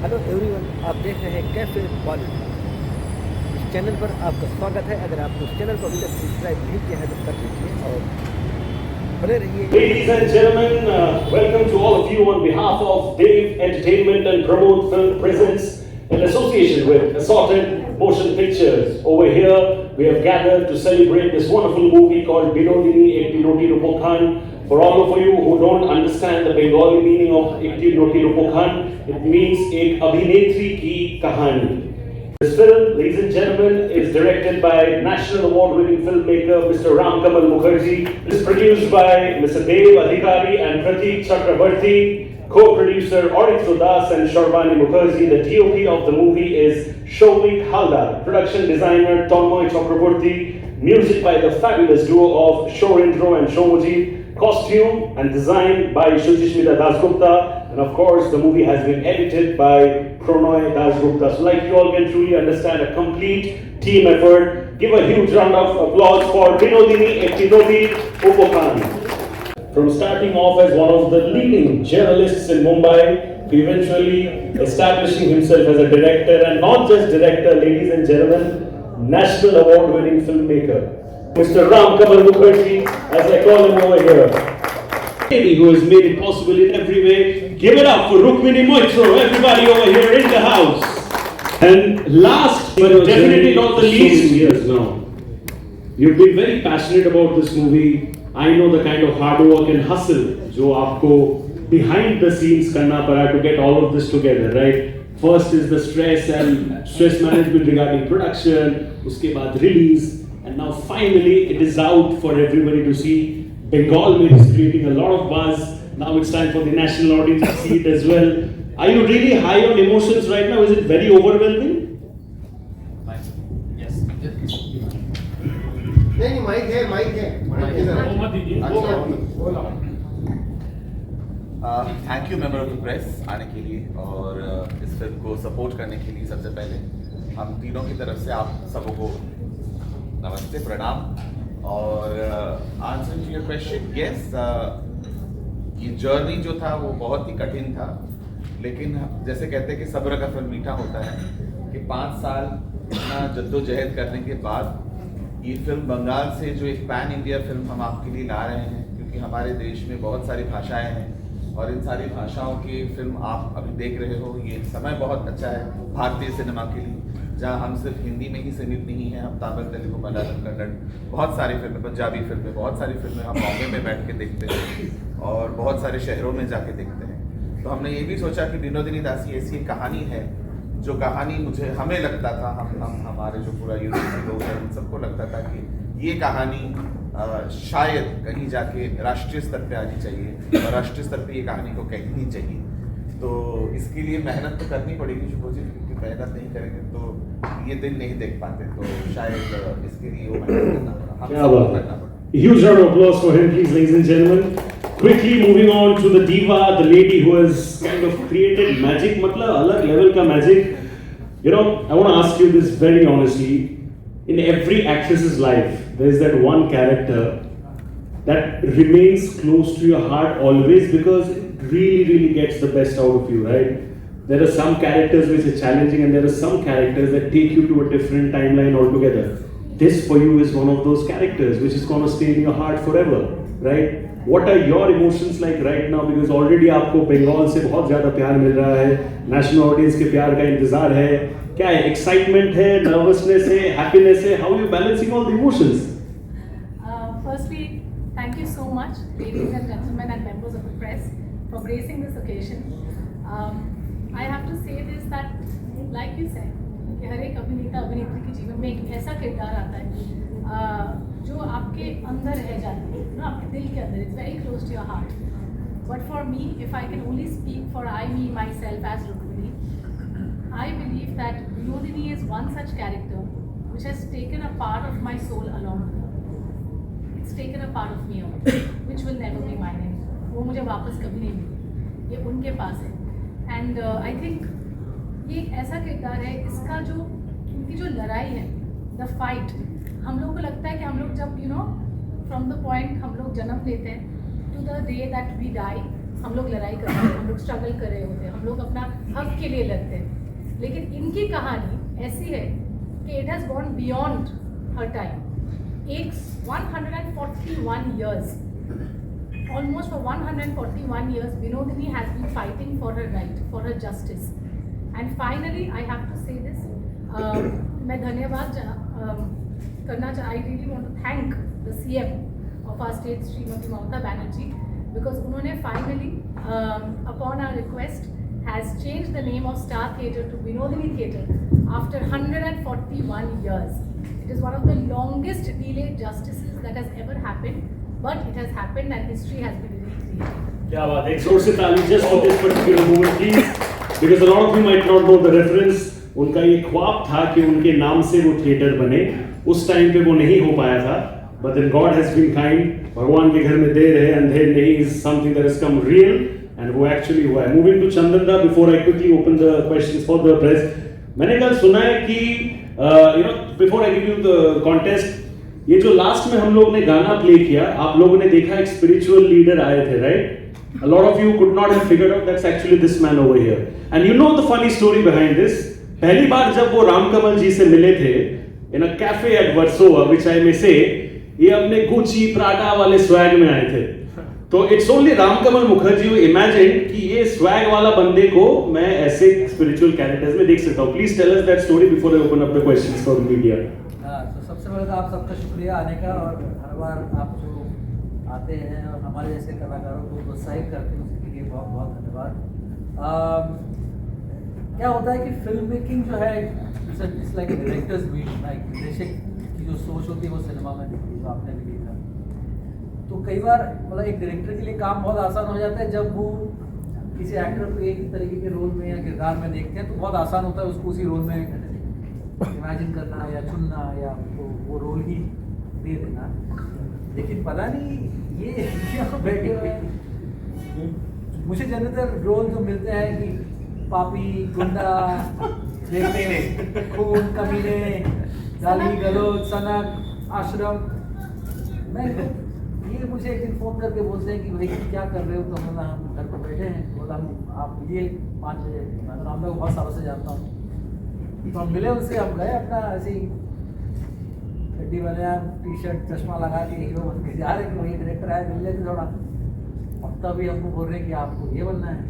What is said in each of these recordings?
Hello everyone, आप देख रहे हैं कैफे बॉलीवुड। इस चैनल पर आपका स्वागत है। अगर आपने उस चैनल को अभी तक सब्सक्राइब नहीं किया है तो कर लीजिए और बने रहिए। Ladies and gentlemen, welcome to all of you on behalf of Dave Entertainment and Pramod Film Presents in association with Assorted Motion Pictures. Over here, we have gathered to celebrate this wonderful movie called Binodini Ekti Noti Rupokhan. For all of you who don't understand the Bengali meaning of Ekti Noti Rupokhan, it means Ek Abhinetri Ki Kahani. This film, ladies and gentlemen, is directed by National Award-winning filmmaker Mr. Ram Kamal Mukherjee. It is produced by Mr. Dev Adhikari and Pratik Chakrabarti. Co-producer Audit Das and Sharbani Mukherjee. The DOP of the movie is Shobik Haldar. Production designer Tanmoy Chakraborty. Music by the fabulous duo of Shorindro and Shomoji. Costume and design by Shujishmita Dasgupta. And of course, the movie has been edited by Pronoy Dasgupta. So like you all can truly understand, a complete team effort. Give a huge round of applause for Binodini Ekti Noti Rupokhan. From starting off as one of the leading journalists in Mumbai, to eventually establishing himself as a director, and not just director, ladies and gentlemen, National Award-winning filmmaker. Mr. Ram Kamal Mukherjee, as I call him over here. Lady who has made it possible in every way. Give it up for Rukmini Moitro, everybody over here in the house. And last, but definitely not the least, years now. You've been very passionate about this movie. I know the kind of hard work and hustle जो आपको behind the scenes करना पड़ा to get all of this together, right? First is the stress management regarding production, उसके बाद release, and now finally it is out for everybody to see. Bengal is creating a lot of buzz. Now it's time for the national audience to see it as well. Are you really high on emotions right now? Is it very overwhelming? Yes. नहीं mic है thank you member of the press आने के लिए और इस film को support करने के लिए। सबसे पहले हम तीनों की तरफ से आप सबों को नमस्ते, प्रणाम। और answer to your question, yes, ये जर्नी जो था वो बहुत ही कठिन था, लेकिन जैसे कहते हैं कि सब्र का फल मीठा होता है, कि 5 साल इतना जद्दोजहद करने के बाद ये फिल्म बंगाल से जो एक पैन इंडिया फिल्म हम आपके लिए ला रहे हैं, क्योंकि हमारे देश में बहुत सारी भाषाएं हैं और इन सारी भाषाओं की फिल्म आप अभी देख रहे हो। ये समय बहुत अच्छा है भारतीय सिनेमा के लिए, जहाँ हम सिर्फ हिंदी में ही सीमित नहीं हैं, हम तमिल, तेलुगु, मलयालम, कन्नड़, बहुत सारी फिल्में, पंजाबी फिल्में, बहुत सारी फिल्में हम बॉम्बे में बैठ के देखते हैं और बहुत सारे शहरों में जाके देखते हैं। तो हमने ये भी सोचा कि बिनोदिनी दासी ऐसी एक कहानी है जो कहानी हमें लगता था, हम हमारे जो पूरा यूनिट के लोग हैं उन सबको लगता था कि ये कहानी शायद कहीं जाके राष्ट्रीय स्तर पे आनी चाहिए और राष्ट्रीय स्तर पे ये कहानी को कहनी चाहिए। तो इसके लिए मेहनत तो करनी पड़ेगी शुभोजी, क्योंकि मेहनत नहीं करेंगे तो ये दिन नहीं देख पाते, तो शायद इसके लिए वो मेहनत करना पड़ा, हम सबको करना पड़ा। Huge round of applause for him, please, ladies and gentlemen. Quickly moving on to the diva, the lady who has kind of created magic, मतलब अलग level का magic. You know, I want to ask you this very honestly. In every actress's life, there is that one character that remains close to your heart always because it really gets the best out of you, right? There are some characters which are challenging, and there are some characters that take you to a different timeline altogether. This for you is one of those characters which is going to stay in your heart forever, right? What are your emotions like right now? Because already आपको बंगाल से बहुत ज़्यादा प्यार मिल रहा है, national audience के प्यार का इंतजार है, क्या है, एक्साइटमेंट है, नर्वसनेस है, हैप्पीनेस है, how you balancing all the emotions? Firstly, thank you so much, ladies and gentlemen and members of the press, for gracing this occasion. I have to say this that, like you said, कि हर एक अभिनेता अभिनेत्री के जीवन में एक ऐसा किरदार आता है जो आपके अंदर रह जाता है, ना, आपके दिल के अंदर, it's very close to your heart. But for me, if I can only speak for I me myself as Rukmini, I believe that Binodini is one such character which has taken a part of my soul along, it's taken a part of me which will never be mine and वो मुझे वापस कभी नहीं मिली, ये उनके पास है। And I think ये एक ऐसा किरदार है, इसका जो इनकी जो लड़ाई है, द फाइट, हम लोग को लगता है कि हम लोग जब फ्रॉम द पॉइंट हम लोग जन्म लेते हैं to the day that we die, हम लोग लड़ाई कर रहे हैं, हम लोग स्ट्रगल कर रहे होते हैं, हम लोग अपना हक के लिए लड़ते हैं, लेकिन इनकी कहानी ऐसी है कि it has gone beyond her time. एक 141 years, almost for 141 years, Binodini has been fighting for her right, for her justice. And finally, I have to say this, मैं धन्यवाद करना चाह, I really want to thank the CM of our state, Srimati Mamata Banerjee, because उन्होंने finally, upon our request, has changed the name of Star Theatre to Binodini Theatre after 141 years. It is one of the longest delayed justices that has ever happened, but it has happened and history has been recreated. क्या बात है, एक जोर से ताली just for this particular moment please, because a lot of you might not know the reference. उनका ये ख्वाब था कि उनके नाम से वो थिएटर बने, उस टाइम पे वो नहीं हो पाया था, but then God has been kind. भगवान के घर में देर है अंधेर नहीं is something that has come real and वो actually हुआ है. Moving to Chandanda before I quickly open the questions for the press. मैंने कल सुना है कि before I give you the contest, ये जो लास्ट में हम लोग ने गाना प्ले किया, आप लोगों ने देखा एक स्पिरिचुअल लीडर आए थे, right? A lot of you could not have figured out that's actually this man over here. And you know the funny story behind this. पहली बार जब वो रामकमल जी से मिले थे in a cafe at Warsaw, which I may say, ये अपने Gucci Prada वाले swag में आए थे. तो it's only Ramkamal Mukherjee imagine कि ये स्वैग वाला बंदे को मैं ऐसे स्पिरिचुअल कैरेक्टर्स में देख सकता हूँ. Please tell us that story before I open up the questions for media. तो सबसे पहले तो आप सबका शुक्रिया आने का, और हर बार आप जो आते हैं और हमारे जैसे कलाकारों को प्रोत्साहित करते हैं उसके लिए बहुत बहुत धन्यवाद. क्या होता है कि फिल्म मेकिंग जो है it's like directors meet, like निर्देशक की जो सोच होती है वो सिनेमा में दिखती है, जो आपने भी देखा. तो कई बार मतलब एक डायरेक्टर के लिए काम बहुत आसान हो जाता है जब वो किसी एक्टर को एक तरीके के रोल में या किरदार में देखते हैं, तो बहुत आसान होता है उसको उसी रोल में इमेजिन करना या चुनना या वो रोल ही दे देना. लेकिन पता नहीं ये क्यों बैठे हुए, मुझे ज़्यादातर रोल जो मिलते हैं कि पापी, गुंडा, देखते खून, कमीने, गाली गलौज, सनक, आश्रम. मैं ये मुझे एक दिन फ़ोन करके बोलते हैं कि भाई क्या कर रहे हो, तो बोला हम घर पर बैठे हैं. बोला आप मिलिए 5 बजे. मैं राम को बहुत सालों से जानता हूँ, तो हम मिले उनसे, हम गए अपना ऐसे ही गड्डी बनाया, टी-शर्ट चश्मा लगा के हीरो बन के जा रहे कि वही डायरेक्टर आया मिल लेते थोड़ा. अब तभी हमको बोल रहे हैं कि आपको ये बनना है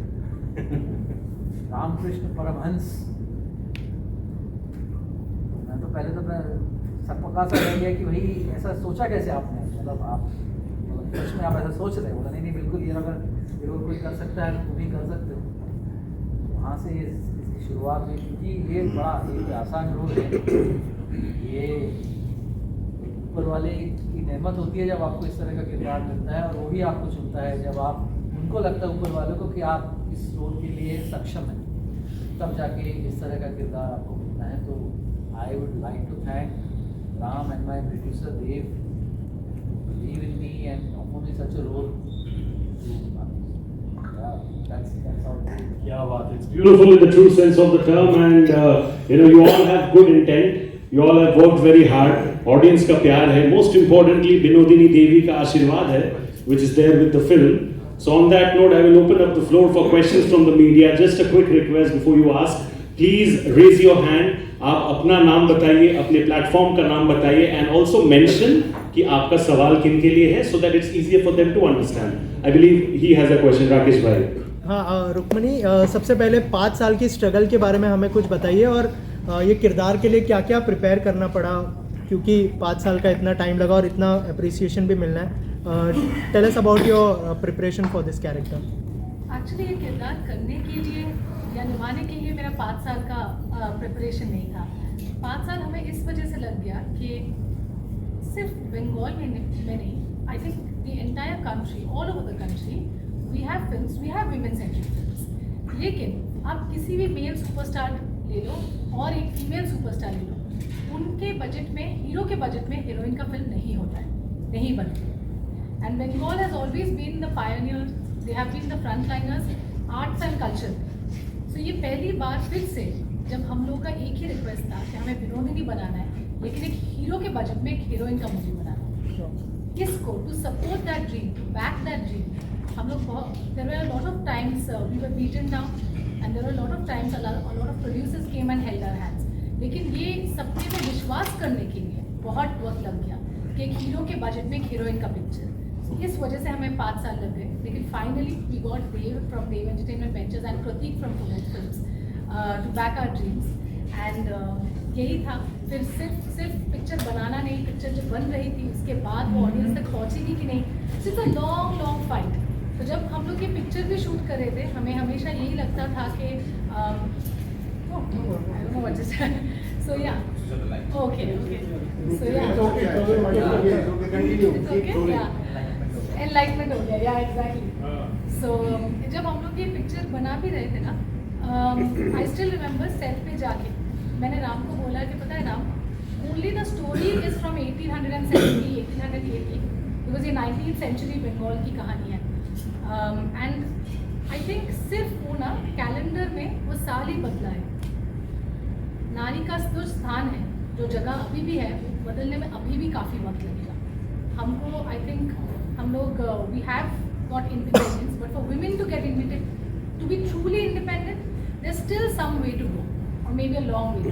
रामकृष्ण परमहंस. मैं तो पहले तो मैं सकपका सा रह गया कि भाई ऐसा सोचा कैसे आपने, मतलब आप सच में आप ऐसा सोच रहे हो. बोला नहीं बिल्कुल, ये अगर ये रोल कोई कर सकता है तो तुम भी कर सकते हो. वहाँ से इसकी शुरुआत हुई, क्योंकि ये बड़ा एक आसान रोल है. ये ऊपर वाले की नेमत होती है जब आपको इस तरह का किरदार मिलता है, और वो भी आपको चुनता है जब आप उनको लगता है ऊपर वालों को कि आप इस रोल के लिए सक्षम हैं, तब जाके इस तरह का किरदार आपको मिलता है. तो I would like to thank Ram and my producer Dev believe in me and offer me such a role. That's how it is. क्या बात है, it's beautiful in the true sense of the term, and you all have good intent, you all have worked very hard. Audience का प्यार है, most importantly Binodini Devi का आशीर्वाद है, which is there with the film. So on that note, I will open up the floor for questions from the media. Just a quick request before you ask, please raise your hand. आप अपना नाम बताइए, अपने platform का नाम बताइए, and also mention कि आपका सवाल किन के लिए है, so that it's easier for them to understand. I believe he has a question. Rakesh भाई. हाँ रुक्मणी, सबसे पहले 5 साल की स्ट्रगल के बारे में हमें कुछ बताइए, और ये किरदार के लिए क्या क्या प्रिपेयर करना पड़ा, क्योंकि 5 साल का इतना टाइम लगा और इतना अप्रिसिएशन भी मिलना है. Tell us about your preparation for this character. Actually ये किरदार करने के लिए या निभाने के लिए मेरा 5 साल का प्रिपरेशन नहीं था. 5 साल हमें इस वजह से लग गया कि सिर्फ बंगाल में नहीं, I think the entire country, all over the country we have films, we have women centric films. लेकिन आप किसी भी मेल सुपरस्टार ले लो और एक फीमेल सुपरस्टार ले लो, उनके बजट में, हीरो के बजट में हीरोइन का फिल्म नहीं होता है, नहीं बनती. And Bengal has always been the pioneers, they have been the frontliners arts and culture. तो ये पहली बार फिर से जब हम लोग का एक ही रिक्वेस्ट था कि हमें विनोदिनी बनाना है, लेकिन एक हीरो के बजट में एक हीरोइन का मूवी बनाना है. किसको to support that dream, to back that dream, हम लोग बहुत, there were a lot of times we were beaten down and there were a lot of times a lot of producers came and held our hands. लेकिन ये सबके में विश्वास करने के लिए बहुत वक्त लग गया कि एक हीरो के बजट में एक हीरोइन का पिक्चर, इस वजह से हमें 5 साल लग गए. लेकिन finally we got Dev from Dev entertainment ventures and Prateek from Pramod films to back our dreams. And यही था. फिर सिर्फ पिक्चर बनाना नहीं, पिक्चर जो बन रही थी उसके बाद वो ऑडियंस तक पहुंचेगी कि नहीं, इट्स अ लॉन्ग फाइट. तो जब हम लोग ये पिक्चर भी शूट कर रहे थे, हमें हमेशा यही लगता था कि so yeah, okay, so yeah, it's okay, yeah, enlightenment हो गया, yeah, exactly. So जब हम लोग ये पिक्चर बना भी रहे थे ना, I still remember सेट पे जाके मैंने राम को बोला कि पता है Ram, only the story is from 1870, 1880, because ये 19th century बंगाल की कहानी है. एंड आई थिंक सिर्फ वो ना कैलेंडर में वो साल ही बदला है. नारी का जो स्थान है, जो जगह अभी भी है, वो बदलने में अभी भी काफ़ी वक्त लगेगा. हमको आई थिंक हम लोग we have got independence, but for women to get to be truly independent there still some way to go और may be a long way.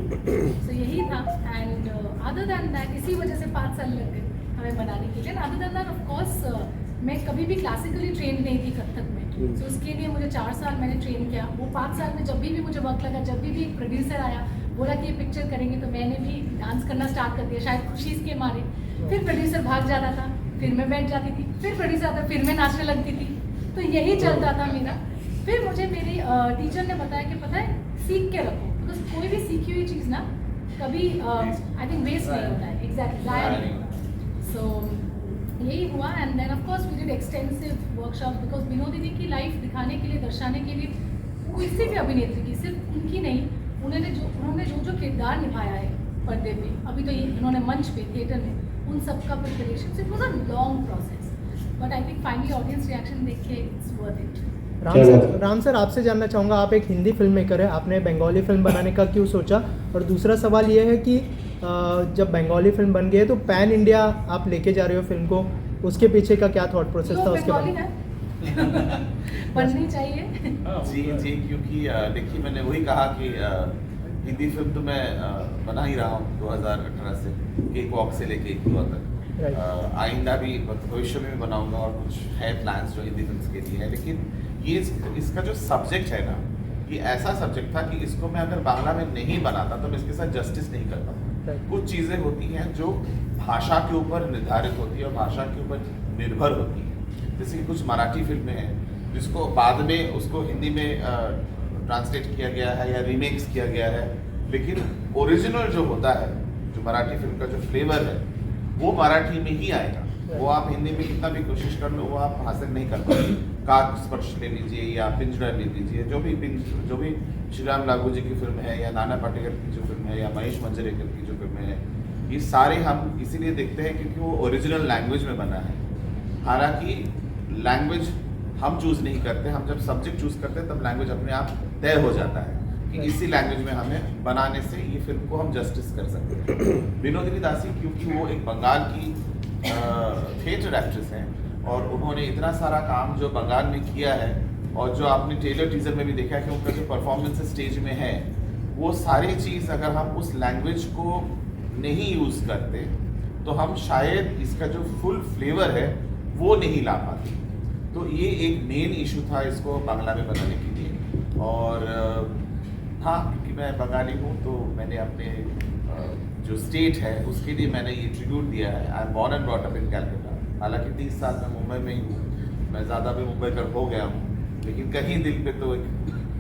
सो यही था. एंड अदर दैन दैट इसी वजह से 5 साल लग गए हमें बनाने के लिए. अदर दैन दैट ऑफकोर्स मैं कभी भी क्लासिकली ट्रेन नहीं थी कथक में. तो उसके लिए मुझे 4 साल मैंने ट्रेन किया. वो 5 साल में जब भी मुझे वक्त लगा, जब भी एक प्रोड्यूसर आया बोला कि ये पिक्चर करेंगे, तो मैंने भी डांस करना स्टार्ट कर दिया, शायद खुशी के मारे. फिर प्रोड्यूसर भाग जाता था, फिर मैं बैठ जाती थी, फिर प्रोड्यूसर आता, फिर मैं नाचने लगती थी. तो यही चलता था मेरा. फिर मुझे मेरी टीचर ने बताया कि पता है, सीख के रखो, बिकॉज कोई भी सीखी हुई चीज़ ना कभी आई थिंक वेस्ट नहीं होता है. एग्जैक्टली, ज़ाया नहीं होता. सो यही हुआ. And then of course we did extensive workshop, because Vinod दीदी की लाइफ दिखाने के लिए, दर्शाने के लिए, किसी भी अभिनेत्री की, सिर्फ उनकी नहीं, उन्होंने जो किरदार निभाया है पर्दे पे, अभी तो ये उन्होंने मंच पे, थिएटर में, उन सब का preparation, it was a long process. But I think finally audience reaction देख के it's worth it. Ram sir आपसे जानना चाहूँगा, आप एक हिंदी फिल्म मेकर है, आपने बंगाली फिल्म बनाने का क्यों सोचा? और दूसरा सवाल ये है कि जब बंगाली फिल्म बन गई है तो पैन इंडिया आप लेके जा रहे हो फिल्म को, उसके पीछे का क्या थॉट प्रोसेस था उसके बारे में? बननी चाहिए. जी, क्योंकि देखिए मैंने वही कहा कि हिंदी फिल्म तो मैं बना ही रहा हूँ 2018 से, केक वॉक से लेके एक दुआ तक. आइंदा भी भविष्य में भी बनाऊंगा और कुछ है प्लान्स जो हिंदी फिल्म के लिए है. लेकिन ये इसका जो सब्जेक्ट है ना, ये ऐसा सब्जेक्ट था कि इसको मैं अगर बांग्ला में नहीं बनाता तो मैं इसके साथ जस्टिस नहीं कर पाता. कुछ चीज़ें होती हैं जो भाषा के ऊपर निर्धारित होती है और भाषा के ऊपर निर्भर होती है. जैसे कि कुछ मराठी फिल्में हैं जिसको बाद में उसको हिंदी में ट्रांसलेट किया गया है या रीमेक्स किया गया है, लेकिन ओरिजिनल जो होता है, जो मराठी फिल्म का जो फ्लेवर है, वो मराठी में ही आएगा. वो आप हिंदी में कितना भी कोशिश कर लो, वो आप हासिल नहीं कर पाएंगे. काक स्पर्श ले लीजिए या पिंजरा ले लीजिए, जो भी श्रीराम लागू जी की फिल्म है या नाना पाटेकर की जो फिल्म है या महेश मंजरेकर की जो फिल्म है, ये सारे हम इसीलिए देखते हैं क्योंकि वो ओरिजिनल लैंग्वेज में बना है. हालांकि लैंग्वेज हम चूज़ नहीं करते, हम जब सब्जेक्ट चूज़ करते हैं तब लैंग्वेज अपने आप तय हो जाता है कि इसी लैंग्वेज में हमें बनाने से ये फिल्म को हम जस्टिस कर सकते हैं. विनोदिनी दासी क्योंकि वो एक बंगाल की थिएटर एक्ट्रेस हैं और उन्होंने इतना सारा काम जो बंगाल में किया है और जो आपने ट्रेलर टीजर में भी देखा है कि उनका जो परफॉर्मेंस स्टेज में है, वो सारी चीज़ अगर हम उस लैंग्वेज को नहीं यूज़ करते तो हम शायद इसका जो फुल फ्लेवर है वो नहीं ला पाते. तो ये एक मेन इशू था इसको बांग्ला में बनाने के लिए. और हाँ, क्योंकि मैं बंगाली हूँ तो मैंने अपने जो स्टेट है उसके लिए मैंने ये ट्रिब्यूट दिया है. I am born and brought up in Calcutta. हालांकि 30 साल मैं मुंबई में ही हूँ, मैं ज़्यादा भी मुंबई कर हो गया हूँ, लेकिन कहीं दिल पे तो एक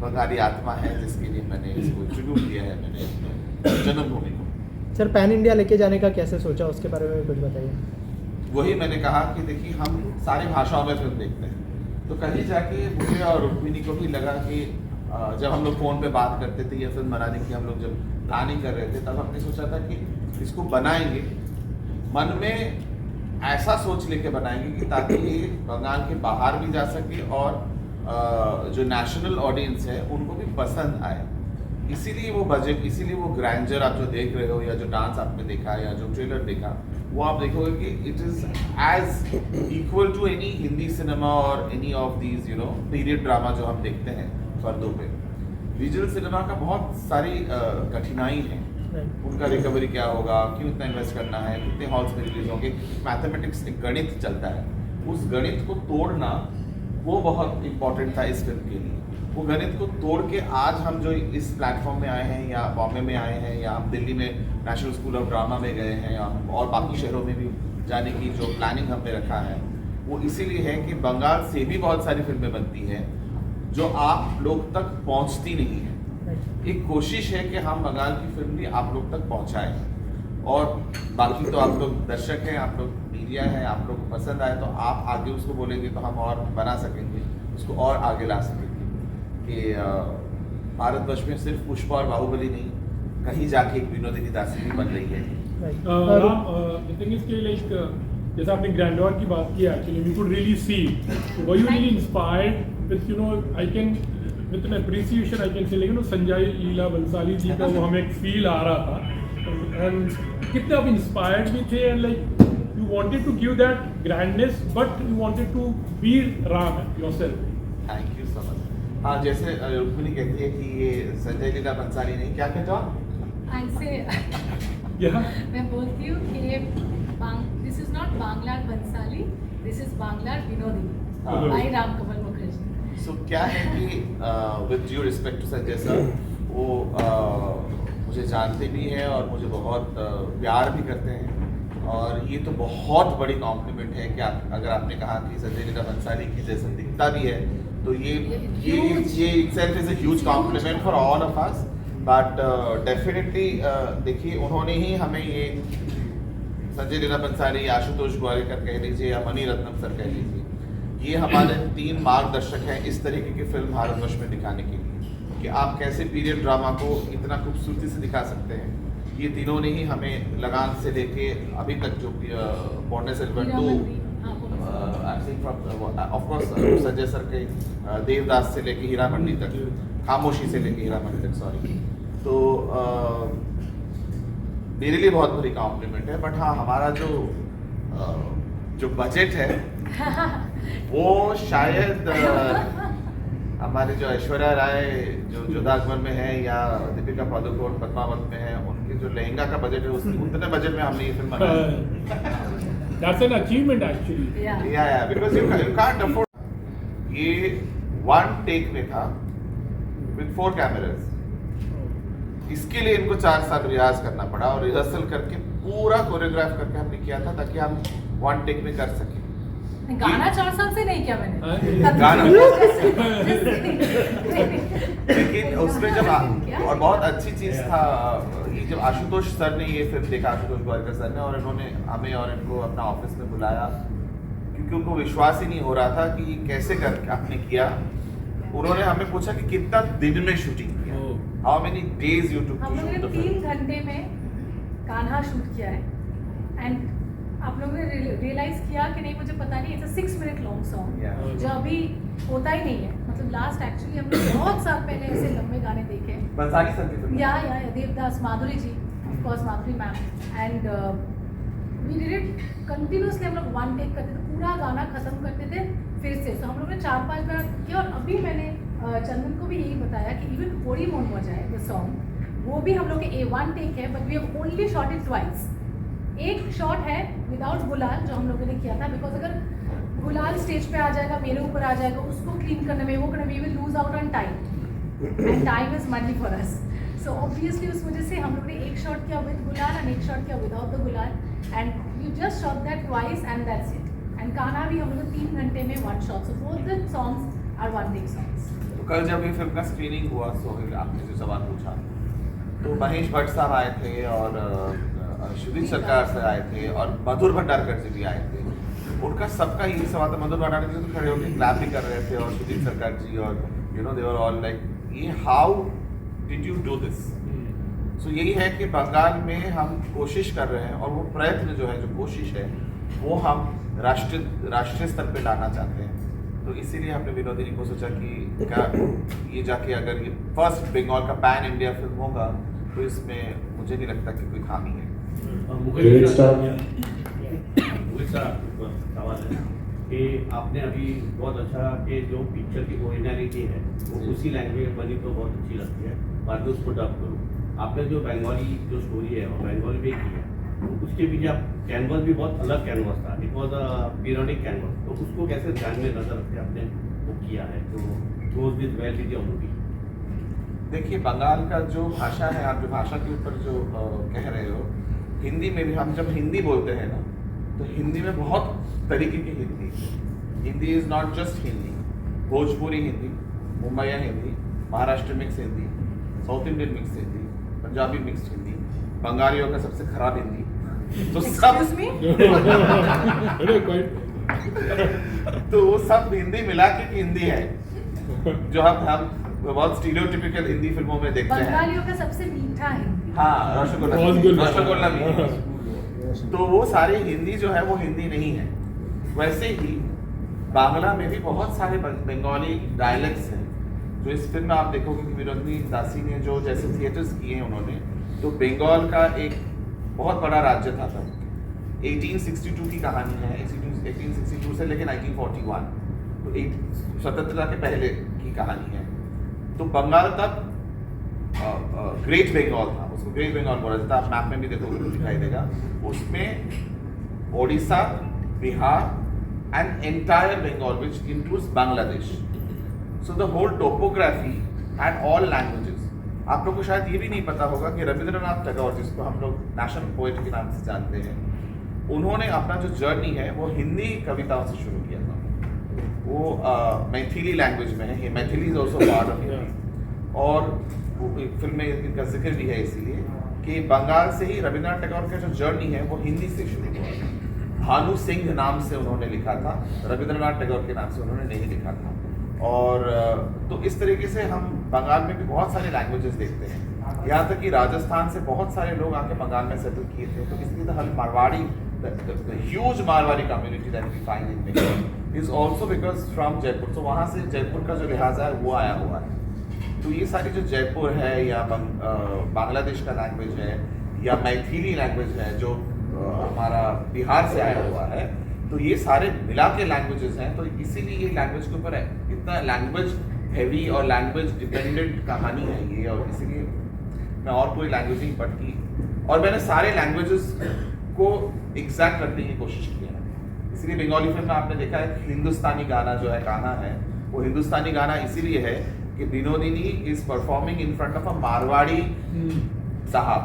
बंगाली आत्मा है जिसके लिए मैंने इसको ट्रिब्यूट दिया है, मैंने अपने जन्मभूमि को. सर पैन इंडिया लेके जाने का कैसे सोचा, उसके बारे में कुछ बताइए. वही मैंने कहा कि देखिए हम सारी भाषाओं में फिल्म देखते हैं, तो कहीं जाके मुझे और रुक्मिनी को भी लगा कि जब हम लोग फ़ोन पे बात करते थे या फिल्म बनाने की हम लोग जब प्लानिंग कर रहे थे, तब हमने सोचा था कि इसको बनाएंगे, मन में ऐसा सोच लेके बनाएंगे कि ताकि ये बंगाल के बाहर भी जा सके और जो नेशनल ऑडियंस है उनको भी पसंद आए. इसीलिए वो बजट, इसीलिए वो ग्रैंडर आप जो देख रहे हो या जो डांस आपने देखा या जो ट्रेलर देखा, वो आप देखोगे कि it is as equal to any Hindi cinema और any of these period drama जो हम देखते हैं पर्दों पे। विजुअल सिनेमा का बहुत सारी कठिनाई है, उनका रिकवरी क्या होगा, क्यों इतना इन्वेस्ट करना है, कितने हॉल्स में रिलीज होंगे। मैथमेटिक्स एक गणित चलता है, उस गणित को तोड़ना वो बहुत इम्पोर्टेंट था इस फिल्म के लिए। वो गणित को तोड़ के आज हम जो इस प्लेटफॉर्म में आए हैं, या बॉम्बे में आए हैं, या हम दिल्ली में नेशनल स्कूल ऑफ ड्रामा में गए हैं, और बाकी शहरों में भी जाने की जो प्लानिंग हमने रखा है, वो इसीलिए है कि बंगाल से भी बहुत सारी फिल्में बनती हैं जो आप लोग तक पहुंचती नहीं है। एक कोशिश है कि हम बंगाल की फिल्म भी आप लोग तक पहुंचाएं, और बाकी तो आप लोग दर्शक हैं, आप लोग मीडिया है, आप लोग को पसंद आए तो आप आगे उसको बोलेंगे तो हम और बना सकेंगे, उसको और आगे ला सकेंगे। कि भारतवर्ष में सिर्फ पुष्पा और बाहुबली नहीं, कहीं जाके एक विनोदिनी दासी भी बन रही है। राम, the thing is कि like जैसे आपने ग्रैंडोर की बात की, actually we could really see, were you really inspired with I can with an appreciation I can say like Sanjay Leela Bhansali ji का वो हमें एक फील आ रहा था, and कितने आप इंस्पायर्ड भी थे, and like you wanted to give that grandness but you wanted to be Ram yourself. Thank you so much. हाँ, जैसे रुक्मिणी कहती है कि ये संजय लीला बंसाली नहीं, क्या कहते हो आप? Yeah. मैं बोलती हूँ कि दिस इज नॉट बांग्लार बंसाली, दिस इज बांग्लार विनोदिनी बाय राम कमल मुखर्जी। सो क्या है कि with due respect to Sanjay sir, वो मुझे जानते भी हैं और मुझे बहुत प्यार भी करते हैं, और ये तो बहुत बड़ी कॉम्प्लीमेंट है कि अगर आपने कहा कि संजय लीला बंसाली की जैसा दिखता भी है, तो ये itself is a huge compliment for all of us, but definitely देखिए, उन्होंने ही हमें ये संजय लीला बंसाली, आशुतोष गोवारिकर कह लीजिए, या मणि रत्नम सर कह लीजिए, ये हमारे 3 मार्गदर्शक हैं इस तरीके की फिल्म भारतवर्ष में दिखाने के लिए कि आप कैसे पीरियड ड्रामा को इतना खूबसूरती से दिखा सकते हैं। ये तीनों ने ही हमें लगान से लेके अभी तक जो पौने silver 2 of course Sanjay sir के देवदास से लेके हीरा मंडी तक, खामोशी से लेके हीरा मंडी तक, सॉरी, तो मेरे लिए बहुत बड़ी कॉम्प्लीमेंट है। बट हाँ, हमारा जो बजट है वो शायद हमारे जो ऐश्वर्या राय जो जोधा अकबर में है, या दीपिका पादुकोण पद्मावत में है, उनके जो लहंगा का बजट है उतने बजट में हमने ये फिल्म बनाई। That's an achievement actually. Yeah, because you can't afford. ये 1 टेक में था with 4 cameras. इसके लिए इनको 4 साल रियाज करना पड़ा, और रिहर्सल करके पूरा कोरियोग्राफ करके हमने किया था ताकि हम 1 टेक में कर सकें। गाना 4 साल से नहीं किया मैंने, गाना लेकिन उसमें जब और बहुत अच्छी चीज था ये, जब आशुतोष सर ने ये फिल्म देखा, आशुतोष गोवारिकर सर ने, और इन्होंने हमें और इनको अपना ऑफिस में बुलाया, क्योंकि उनको विश्वास ही नहीं हो रहा था कि कैसे करके आपने किया। उन्होंने हमें पूछा कि कितना दिन में शूटिंग किया, how many days you took हम टू लोगों ने शूट द 3 घंटे में कान्हा शूट किया है, एंड आप लोगों ने रियलाइज किया कि नहीं, मुझे पता नहीं, it's a 6 minute long song जो अभी होता ही नहीं है। मतलब लास्ट एक्चुअली हमने बहुत साल पहले ऐसे लंबे गाने देखे हैं, बंसाली सर की फिल्म, या Devdas, Madhuri ji, of course Madhuri ma'am, and we did it continuously. हम लोग 1 टेक करते थे, पूरा गाना खत्म करते थे फिर से। तो हम लोग ने 4-5 बार किया, और अभी मैंने चंदन को भी यही बताया कि इवन कोड़ी मोन बजाए द सॉन्ग, वो भी हम लोग के 1 टेक है, but we have only shot it twice. एक शॉट है विदाउट गुलाल जो हम लोगों ने किया था, बिकॉज अगर गुलाल स्टेज पे आ जाएगा, मेरे ऊपर आ जाएगा, उसको क्लीन करने में, वो करने में, we will lose out on time, and time is money for us. So obviously उस वजह से हम लोग ने एक शॉट किया विद गुलाल और एक शॉट किया without the gulal, and you just shot that twice and that's it. And गाना भी हम लोग 3 घंटे में 1 shot, so both the songs are 1 take songs. तो कल जब ये फिल्म का स्क्रीनिंग हुआ, सोहेल आपने जो सवाल पूछा, तो महेश भट्ट साहब आए थे, और सुधीर सरकार से आए थे, और मधुर भंडारकर जी भी आए थे। उनका सबका यही सवाल था, मधुर भंडारकर जी तो खड़े होकर क्लैप भी कर रहे थे, और सुधीर सरकार जी, और दे वर ऑल लाइक, ये how did you do this? So यही है कि बंगाल में हम कोशिश कर रहे हैं, और वो प्रयत्न जो है, जो कोशिश है, वो हम राष्ट्रीय स्तर पे लाना चाहते हैं। तो इसीलिए हमने विनोदिनी को सोचा कि क्या ये जाके अगर ये फर्स्ट बंगाल का पैन इंडिया फिल्म होगा, तो इसमें मुझे नहीं लगता कि कोई खामी है। मुखर्जी रोहित सर आपको सवाल है कि आपने अभी बहुत अच्छा कि जो पिक्चर की ओरिजिनलिटी है वो उसी लैंग्वेज में बनी तो बहुत अच्छी लगती है, बाद में उसको डब करो। आपने जो बंगाली जो स्टोरी है वो बंगाली में की है, तो उसके पीछे आप कैनवस भी बहुत अलग कैनवस था, it was a periodic canvas, तो उसको कैसे ध्यान में नजर रखते आपने वो किया है तो goes with well with your movie? देखिए, बंगाल का जो भाषा है, आप जो भाषा के ऊपर जो कह रहे हो, हिंदी में भी हम जब हिंदी बोलते हैं ना, तो हिंदी में बहुत तरीके की हिंदी है। Hindi is not just Hindi, Bhojpuri Hindi, Mumbaiya Hindi, Maharashtra mix Hindi, South Indian mix Hindi, Punjabi mix Hindi, बंगालियों का सबसे खराब हिंदी, तो सब तो वो सब हिंदी मिला के हिंदी है जो हम बहुत स्टीरियोटिपिकल हिंदी फिल्मों में देखते हैं। बंगालियों का सबसे मीठा हिंदी। हाँ, रसगुल्ला भी। तो वो सारी हिंदी जो है वो हिंदी नहीं है। वैसे ही बांग्ला में भी बहुत सारे बंगाली डायलेक्ट्स हैं जो इस फिल्म में आप देखोगे कि विरोधी दासी ने जो जैसे थिएटर्स किए हैं उन्होंने, तो बंगाल का एक बहुत बड़ा राज्य था तब। 1862 की कहानी है, 1862 से लेकर 1941, तो स्वतंत्रता के पहले की कहानी है। तो बंगाल तक ग्रेट बंगाल था, उसको ग्रेट बंगाल बोला जाता है। आप मैप में भी देखोगे तो दिखाई देगा। उसमें Odisha, Bihar and entire Bengal which includes Bangladesh. So the whole topography and all languages. आप लोग को शायद ये भी नहीं पता होगा कि रविंद्रनाथ टैगोर, जिसको हम लोग नेशनल पोएट के नाम से जानते हैं, उन्होंने अपना जो जर्नी है वो हिंदी कविताओं से शुरू किया था। वो मैथिली लैंग्वेज में है, Maithili is also part of Hindi. और फिल्म में इनका जिक्र भी है इसीलिए कि बंगाल से ही रविंद्रनाथ टैगोर का जो जर्नी है वो हिंदी से शुरू हुआ। भानु सिंह नाम से उन्होंने लिखा था, रविंद्रनाथ टैगोर के नाम से उन्होंने नहीं लिखा था। और तो इस तरीके से हम बंगाल में भी बहुत सारे लैंग्वेजेस देखते हैं। यहाँ तक कि राजस्थान से बहुत सारे लोग आके बंगाल में सेटल किए थे, तो इसलिए the Marwari, the huge Marwari community that we find in Bengal is also because from Jaipur. तो वहाँ से जयपुर का जो लिहाजा है वो आया हुआ है। तो ये सारी जो जयपुर है या बांग्लादेश का लैंग्वेज है या मैथिली लैंग्वेज है जो हमारा बिहार से आया हुआ है, तो ये सारे मिला के लैंग्वेजेस हैं। तो इसीलिए ये लैंग्वेज के ऊपर है इतना लैंग्वेज हैवी और लैंग्वेज डिपेंडेंट कहानी है ये। और इसीलिए मैं और कोई लैंग्वेज नहीं पढ़ती, और मैंने सारे लैंग्वेजेस को एग्जैक्ट रखने की कोशिश की है। इसलिए बंगाली फिल्म में आपने देखा है हिंदुस्तानी गाना जो है गाना है, वो हिंदुस्तानी गाना इसीलिए है कि Vinodini is performing in front of a Marwari साहब।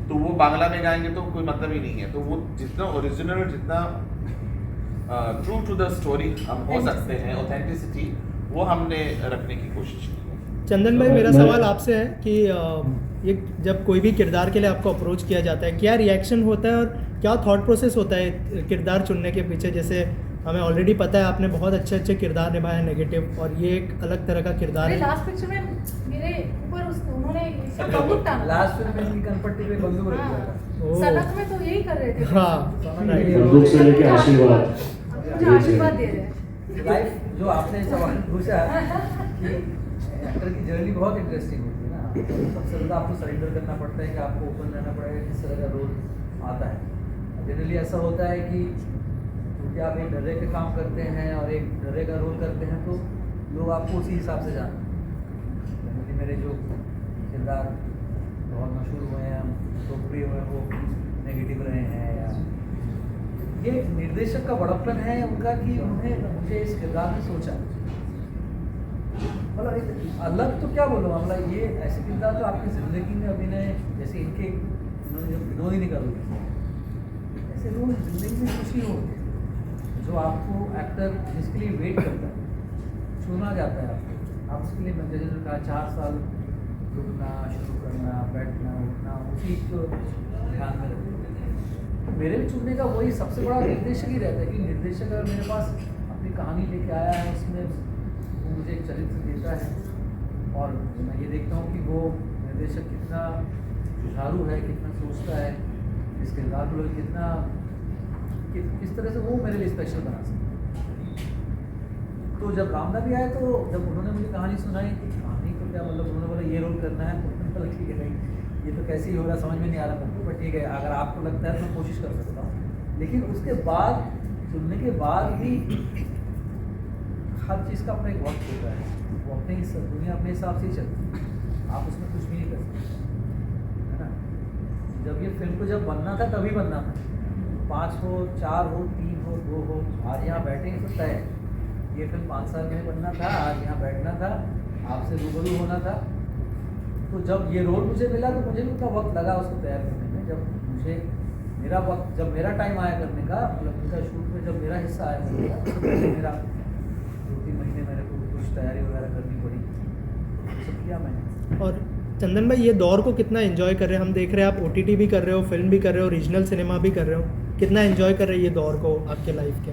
तो वो बांग्ला में गाएंगे तो कोई मतलब ही नहीं है। तो वो जितना ओरिजिनल, जितना ट्रू टू द स्टोरी हम हो सकते हैं, ऑथेंटिसिटी, वो हमने रखने की कोशिश की है। चंदन भाई, मेरा सवाल आपसे है कि ये जब कोई भी किरदार के लिए आपको अप्रोच किया जाता है, क्या रिएक्शन होता है और क्या थॉट प्रोसेस होता है किरदार चुनने के पीछे? जैसे हमें ऑलरेडी पता है आपने बहुत अच्छे अच्छे किरदार निभाए नेगेटिव, और ये एक अलग तरह का किरदार है। लास्ट पिक्चर में मेरे ऊपर उन्होंने बंदूक टांगा। लास्ट फिल्म में इनकी कनपट्टी पे बंदूक रख दिया था। सनक में तो यही कर रहे थे। हाँ, बंदूक से लेके आशीर्वाद, मुझे आशीर्वाद दे रहे हैं। लाइफ जो आपने सवाल पूछा कि एक्टर की जर्नी बहुत इंटरेस्टिंग होती है ना। सबसे ज़्यादा आपको सरेंडर करना पड़ता है कि आपको ओपन रहना पड़ेगा किस तरह का रोल आता है। जनरली ऐसा होता है कि क्योंकि आप एक डरे के काम करते हैं और एक डरे का रोल करते हैं, तो लोग आपको उसी हिसाब से जानते हैं। जनरली मेरे जो किरदार बहुत मशहूर हुए हैं, लोकप्रिय हुए हैं, वो नेगेटिव रहे हैं। या ये निर्देशक का बड़प्पन है उनका कि उन्हें मुझे इस किरदार में सोचा। मतलब एक अलग तो क्या बोलूँ, मतलब ये ऐसे किरदार तो आपकी ज़िंदगी में अभिनय, जैसे इनके इन्होंने जब विनोदी निकाल ऐसे रोल जिंदगी में कुछ नहीं होते जो आपको एक्टर जिसके लिए वेट करता है, चुना जाता है आपको। आप उसके लिए मैंने जैसे कहा 4 साल रुकना, शुरू करना, बैठना, उठना, उसी को ध्यान में रखना। मेरे भी चुनने का वही सबसे बड़ा निर्देशक ही रहता है कि निर्देशक अगर मेरे पास अपनी कहानी लेके आया है, उसमें वो मुझे एक चरित्र देता है, और मैं ये देखता हूँ कि वो निर्देशक कितना जुझारू है, कितना सोचता है, इस किरदार को कितना किस तरह से वो मेरे लिए स्पेशल बना सकता। तो जब रामदा भी आए, तो जब उन्होंने मुझे कहानी सुनाई कि कहानी तो क्या मतलब, उन्होंने बोला ये रोल करना है, तो मैंने बोला ठीक है, नहीं ये तो कैसे ही होगा, समझ में नहीं आ रहा मुझको, बट ठीक है अगर आपको लगता है तो मैं कोशिश कर सकता हूँ। लेकिन उसके बाद सुनने के बाद भी हर चीज़ का अपना एक वक्त होता है, वो अपने दुनिया अपने हिसाब से ही चलती है, आप उसमें कुछ भी नहीं कर सकते, है ना। जब ये फिल्म को जब बनना था तभी बनना था, 5 हो 4 हो 3 हो 2 हो, आज यहाँ बैठेंगे तो तय है। ये फिल्म 5 साल में बनना था, आज यहाँ बैठना था, आपसे रूबरू होना था। तो जब ये रोल मुझे मिला तो मुझे भी उतना वक्त लगा उसको तैयार करने में। जब मुझे मेरा वक्त, जब मेरा टाइम आया करने का, मतलब उनका शूट में जब मेरा हिस्सा आया करने का, तो पहले मेरा 2-3 महीने मेरे को कुछ तैयारी वगैरह करनी पड़ी, ये सब किया मैंने। और चंदन भाई, ये दौर को कितना एंजॉय कर रहे हैं? हम देख रहे हैं आप OTT भी कर रहे हो, फिल्म भी कर रहे हो, रीजनल सिनेमा भी कर रहे हो, कितना एंजॉय कर रहे हैं ये दौर को आपके लाइफ के?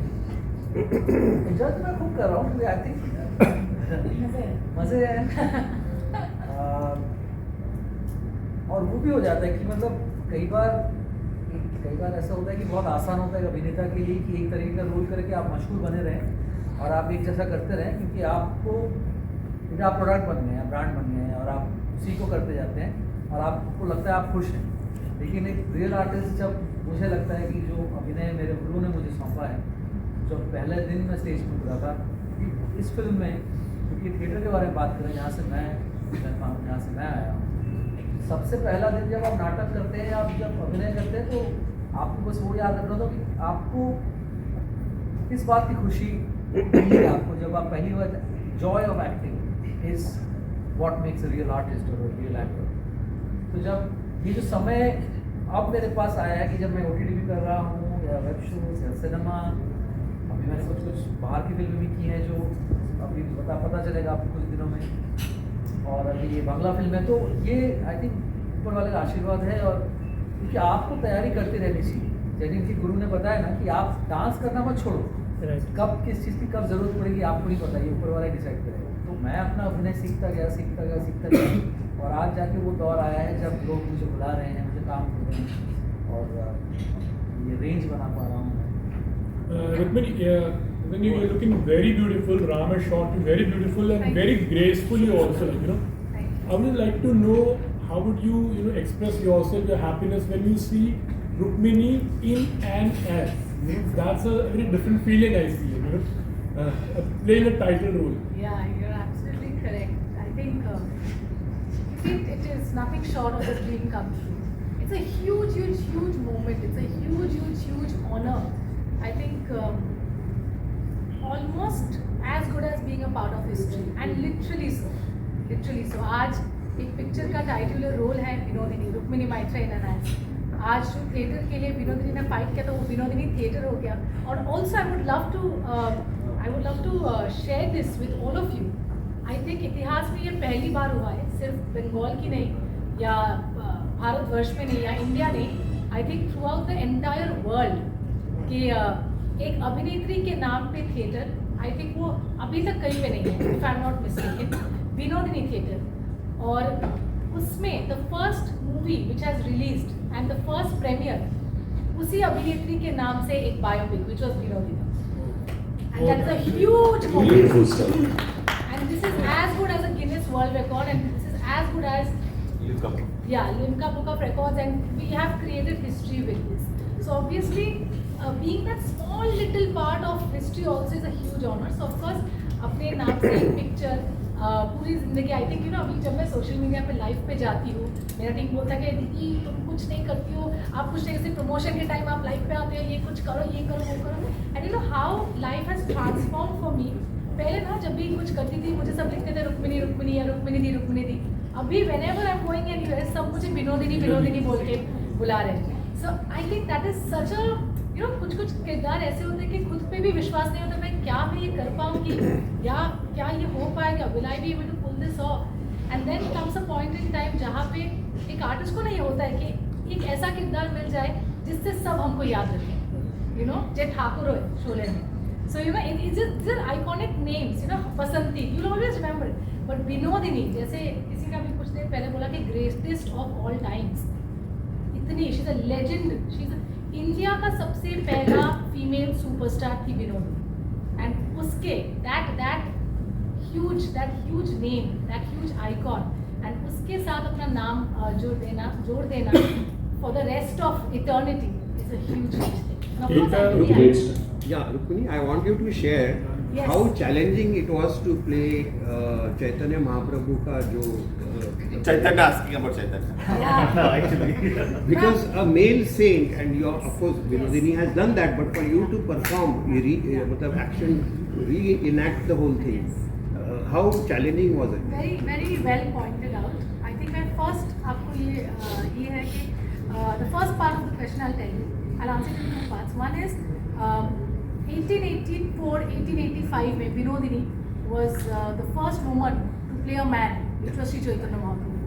एंजॉय तो मैं खूब कर रहा हूँ, आई थिंक मज़े हैं। और वो भी हो जाता है कि मतलब कई बार ऐसा होता है कि बहुत आसान होता है अभिनेता के लिए कि एक तरीके का रोल करके आप मशहूर बने रहें और आप एक जैसा करते रहें, क्योंकि आपको आप प्रोडक्ट बन गए हैं, ब्रांड बन गए हैं और आप उसी को करते जाते हैं और आपको लगता है आप खुश हैं। लेकिन एक रियल आर्टिस्ट, जब मुझे लगता है कि जो अभिनय मेरे गुरु ने मुझे सौंपा है, जब पहले दिन मैं स्टेज पर उतरा था कि इस फिल्म में, क्योंकि थिएटर के बारे में बात करें जहाँ से मैं आया हूँ, सबसे पहला दिन जब आप नाटक करते हैं, आप जब अभिनय करते हैं, तो आपको बस वो याद रखना था कि आपको किस बात की खुशी मिली है आपको जब आप पहली बार। Joy of acting is what makes a real artist और रियल एक्टर। तो जब ये जो समय अब मेरे पास आया है कि जब मैं OTT भी कर रहा हूँ या वेब शोज या सिनेमा, अभी मैंने कुछ बाहर की फिल्में भी की हैं जो अभी पता चलेगा आपको कुछ दिनों में, और अभी ये बांग्ला फिल्म है, तो ये आई थिंक ऊपर वाले का आशीर्वाद है। और क्योंकि आपको तैयारी करते रहनी चाहिए, जैसे इनके गुरु ने बताया ना कि आप डांस करना मत छोड़ो, कब किस चीज़ की कब ज़रूरत पड़ेगी आपको नहीं पता, ये ऊपर वाला डिसाइड करेगा। तो मैं अपना अभिनय सीखता गया और आज जाके वो दौर आया है जब लोग मुझे बुला रहे हैं, मुझे काम कर रहे हैं और ये रेंज बना पा रहा हूँ मैं। Rukmini, when you're looking very beautiful, Ram has shot you very beautiful and Thank very you. gracefully also, like, you know. Thank you. I would like to know how would you express yourself, your happiness when you see Rukmini in an ad. That's a very different feeling I see, playing a title role. Yeah, you're absolutely correct. I think it is nothing short of a dream come true. It's a huge moment. It's a huge honor. I think almost as good as being a part of history, and literally so. आज एक picture का title role है Binodini, Rukmini Maitreya in an ad. आज जो theatre के लिए विनोदिनी ने fight किया था वो विनोदिनी थिएटर हो गया। और also I would love to share this with all of you. I think इतिहास में ये पहली बार हुआ है, सिर्फ बंगाल की नहीं या भारतवर्ष में नहीं या इंडिया नहीं, I think through out the entire world कि एक अभिनेत्री के नाम पे थिएटर, आई थिंक वो अभी तक कहीं पे नहीं है, if I am not mistaken, Binodini theatre. और उसमें the first movie which has released and the first premiere उसी अभिनेत्री के नाम से एक biopic which was Binodini, and that is a huge moment, and this is as good as a Guinness world record, and this is as good as Limca Book of Records, and we have created history with this. So obviously being that small little part of history also is a huge honor. So of course अपने नाम से एक picture पूरी जिंदगी, I think अभी जब मैं social media पे लाइव पे जाती हूँ, मेरा टीम बोलता है कि दीदी तुम कुछ नहीं करती हो, आप कुछ नहीं, जैसे प्रमोशन के टाइम आप लाइव पे आते हो, ये कुछ करो, ये करो, वो करो, and you know how life has transform for me. पहले ना जब भी कुछ करती थी मुझे सब लिखते थे रुक्मिणी या रुक्मिणी दी। अभी whenever I'm going anywhere, सब मुझे विनोदिनी बोल के बुला रहे हैं। So I think that is such a कुछ किरदार ऐसे होते हैं कि खुद पे भी विश्वास नहीं होता, मैं ये कर पाऊंगी या क्या ये हो पाएगा, will I be able to pull this off? And then comes a point in time जहाँ पे एक आर्टिस्ट को नहीं होता है कि एक ऐसा किरदार मिल जाए जिससे सब हमको याद रखें, जय ठाकुर हो शोले में। So it's just iconic names, Basanti, you'll always remember it. But Vinodini, जैसे किसी का भी कुछ देर पहले बोला कि ग्रेटेस्ट ऑफ ऑल टाइम्स, इतनी she is a legend, she is India का सबसे पहला फीमेल सुपरस्टार थी विनोदिनी, एंड उसके that huge name, that huge icon, and उसके साथ अपना नाम जोड़ देना for the rest of eternity is a huge thing. And of course, I Great really am. stuff. Yeah, Rukmini, I want you to share Yes. how challenging it was to play Chaitanya Mahaprabhu ka jo Chaitanya asking about Chaitanya. Yeah. because a male saint, and you are, of course Vinodini has done that, but for you to perform, matlab action, reenact the whole thing, how challenging was it? Very very well pointed out. I think मैं first आपको ये है कि the first part of the question I'll tell you. I'll answer it in two parts. One is 1884-1885 में Vinodini was the first woman to play a man, which was Sri Chaitanya Mahaprabhu.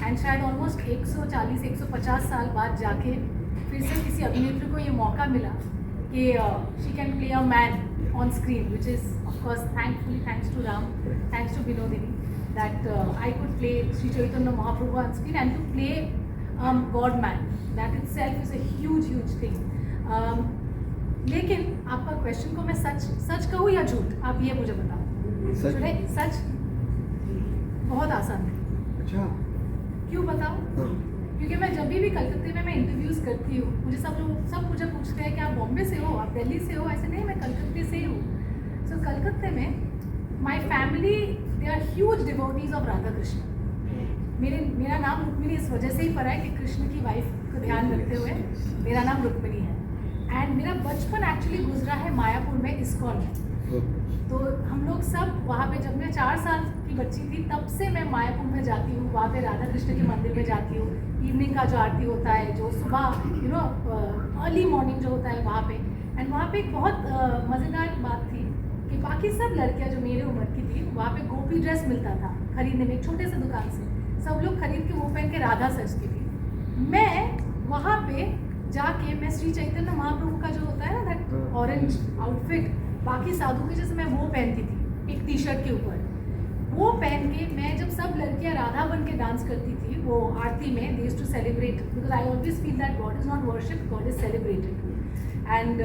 And शायद almost 140-150 साल बाद जाके फिर से किसी अभिनेत्री को ये मौका मिला कि she can play a man on screen, which is of course thankfully thanks to Ram, thanks to Vinodini, that I could play Sri Chaitanya Mahaprabhu on screen and to play God man. That itself is a huge thing. लेकिन आपका question को मैं सच कहूँ या झूठ, आप ये मुझे बताओ। सच। Should I- सच बहुत आसान है। अच्छा, क्यों बताऊँ? क्योंकि मैं जब भी कलकत्ते में मैं इंटरव्यूज करती हूँ, मुझे सब मुझे पूछते हैं कि आप बॉम्बे से हो, आप दिल्ली से हो। ऐसे नहीं, मैं कलकत्ते से ही हूँ। सो कलकत्ते में my family they are huge devotees of Radha Krishna. मेरा नाम रुक्मिणी इस वजह से ही पड़ा है कि कृष्ण की वाइफ को ध्यान रखते हुए मेरा नाम रुक्मिणी है। एंड मेरा बचपन एक्चुअली गुजरा है मायापुर में, इस्कॉन में। तो हम लोग सब वहाँ पे, जब मैं 4 साल की बच्ची थी तब से मैं मायापुर में जाती हूँ, वहाँ पे राधा कृष्ण के मंदिर में जाती हूँ। इवनिंग का जो आरती होता है, जो सुबह अर्ली मॉर्निंग जो होता है वहाँ पे। एंड वहाँ पे एक बहुत मज़ेदार बात थी कि बाकी सब लड़कियाँ जो मेरे उम्र की थी, वहाँ पे गोपी ड्रेस मिलता था खरीदने में, एक छोटे से दुकान से। सब लोग खरीद के वो पहन के राधा सजती थी। मैं वहाँ पे जाके मैं श्री चैतन्य महाप्रभु का जो होता है ना, दैट ऑरेंज आउटफिट, बाकी साधु के जैसे मैं वो पहनती थी, एक टी शर्ट के ऊपर वो पहन के। मैं जब सब लड़कियां राधा बन के डांस करती थी वो आरती में, they used to celebrate, because I always feel that god is not worship, god is celebrated. And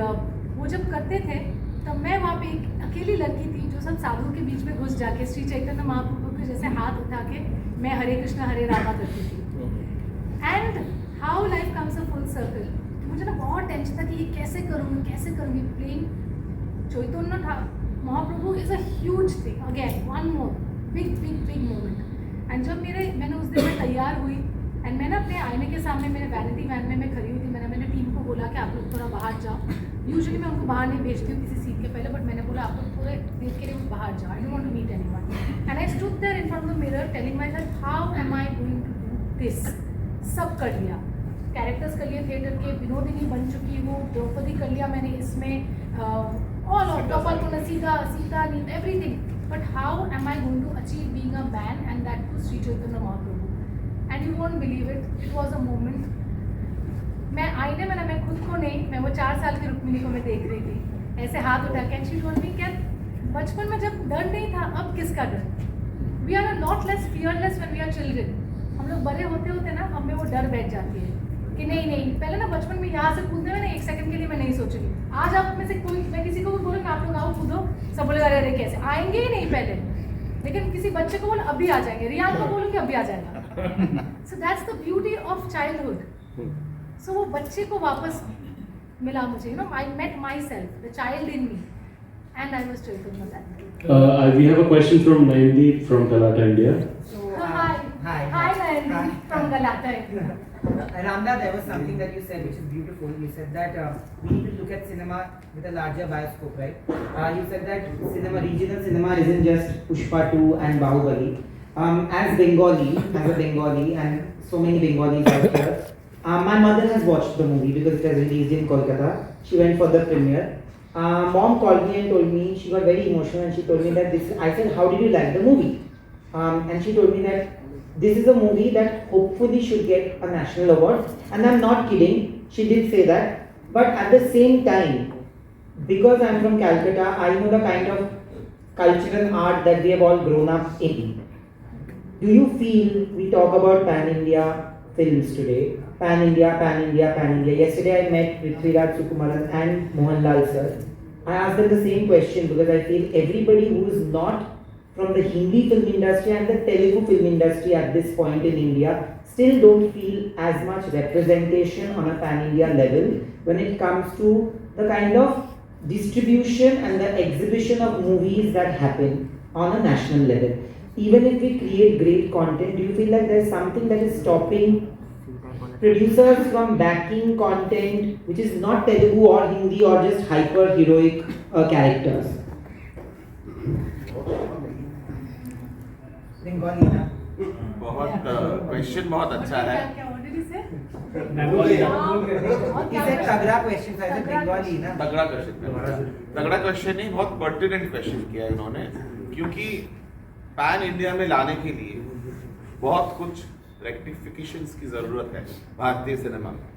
वो जब करते थे तब मैं वहाँ पे एक अकेली लड़की थी जो सब साधुओं के बीच में घुस जाके श्री चैतन्य महाप्रभु के जैसे हाथ उठा के मैं हरे कृष्णा हरे राधा करती थी। And how life comes a full circle. मुझे ना बहुत टेंशन था कि ये कैसे करूँगी। Playing Chaitanya Mahaprabhu is a huge thing, again one more big moment. And जब मैंने उस दिन में तैयार हुई एंड मैं ना अपने आईने के सामने मेरे वैनिटी वैन में मैं खड़ी हुई थी। मैंने टीम को बोला कि आप लोग थोड़ा बाहर जाओ। यूजुअली मैं उनको बाहर नहीं भेजती हूँ किसी सीट के पहले, बट मैंने बोला आप लोग थोड़े देर के लिए बाहर जाओ, I don't want to meet anyone. And I stood there in front of the mirror telling myself how am I going to do this. सब कर लिया, कैरेक्टर्स कर लिए थिएटर के, विनोदिनी बन चुकी हूँ, द्रौपदी कर लिया मैंने इसमें, ऑल ऑफ कपल सीता everything, but how am I going to achieve being a man and that too Shri Chaitanya Mahaprabhu. And you won't believe it was a moment. मैं आईने में ना, मैं खुद को नहीं, मैं वो 4 साल की रुक्मिणी को मैं देख रही थी ऐसे हाथ उठा के। एंड शी टोल्ड मी, क्या बचपन में जब डर नहीं था, अब किसका डर? We are not less fearless when we are children. हम लोग बड़े होते होते ना हमें वो डर बैठ जाती है कि नहीं पहले ना बचपन में यहाँ से कूदने में ना 1 सेकंड के लिए मैं नहीं सोच रही। आज आप में से कोई, मैं किसी को भी बोलूँगी आप लोग आओ कूदो, सब बोलेगा अरे कैसे आएंगे ही नहीं पहले। लेकिन किसी बच्चे को बोलो अभी आ जाएंगे, रियान को बोलूँगी अभी आ जाएगा। So that's the beauty of childhood. So वो बच्चे को वापस मिला मुझे, you know, I met myself, the child in me, and I was Chaitanya that. We have a question from Nayandeep from Galata, India. Hi, Nayandeep from Galata, India. Ramda, there was something that you said which is beautiful. You said that we need to look at cinema with a larger bioscope, right? You said that regional cinema isn't just Pushpa 2 and Bahubali. As a Bengali, and so many Bengalis out here, my mother has watched the movie because it has released in Kolkata. She went for the premiere. Mom called me and told me, she got very emotional and she told me that this. I said, how did you like the movie? And she told me that this is a movie that hopefully should get a national award. And I'm not kidding, she did say that. But at the same time, because I'm from Calcutta, I know the kind of culture and art that we have all grown up in. Do you feel, we talk about pan-India films today, pan-India. Yesterday I met Prithviraj Sukumaran and Mohanlal sir. I asked them the same question because I feel everybody who is not from the Hindi film industry and the Telugu film industry at this point in India still don't feel as much representation on a pan-India level when it comes to the kind of distribution and the exhibition of movies that happen on a national level. Even if we create great content, do you feel like there's something that is stopping producers from backing content which is not Telugu or Hindi or just hyper heroic characters? Bengali na? बहुत question बहुत अच्छा है। What did he say? He said तगड़ा question था, ऐसे Bengali ना? तगड़ा question नहीं, बहुत पर्टिनेंट क्वेश्चन किया इन्होंने, क्योंकि पैन इंडिया में लाने के लिए बहुत कुछ रेक्टिफिकेशंस की ज़रूरत है भारतीय सिनेमा में,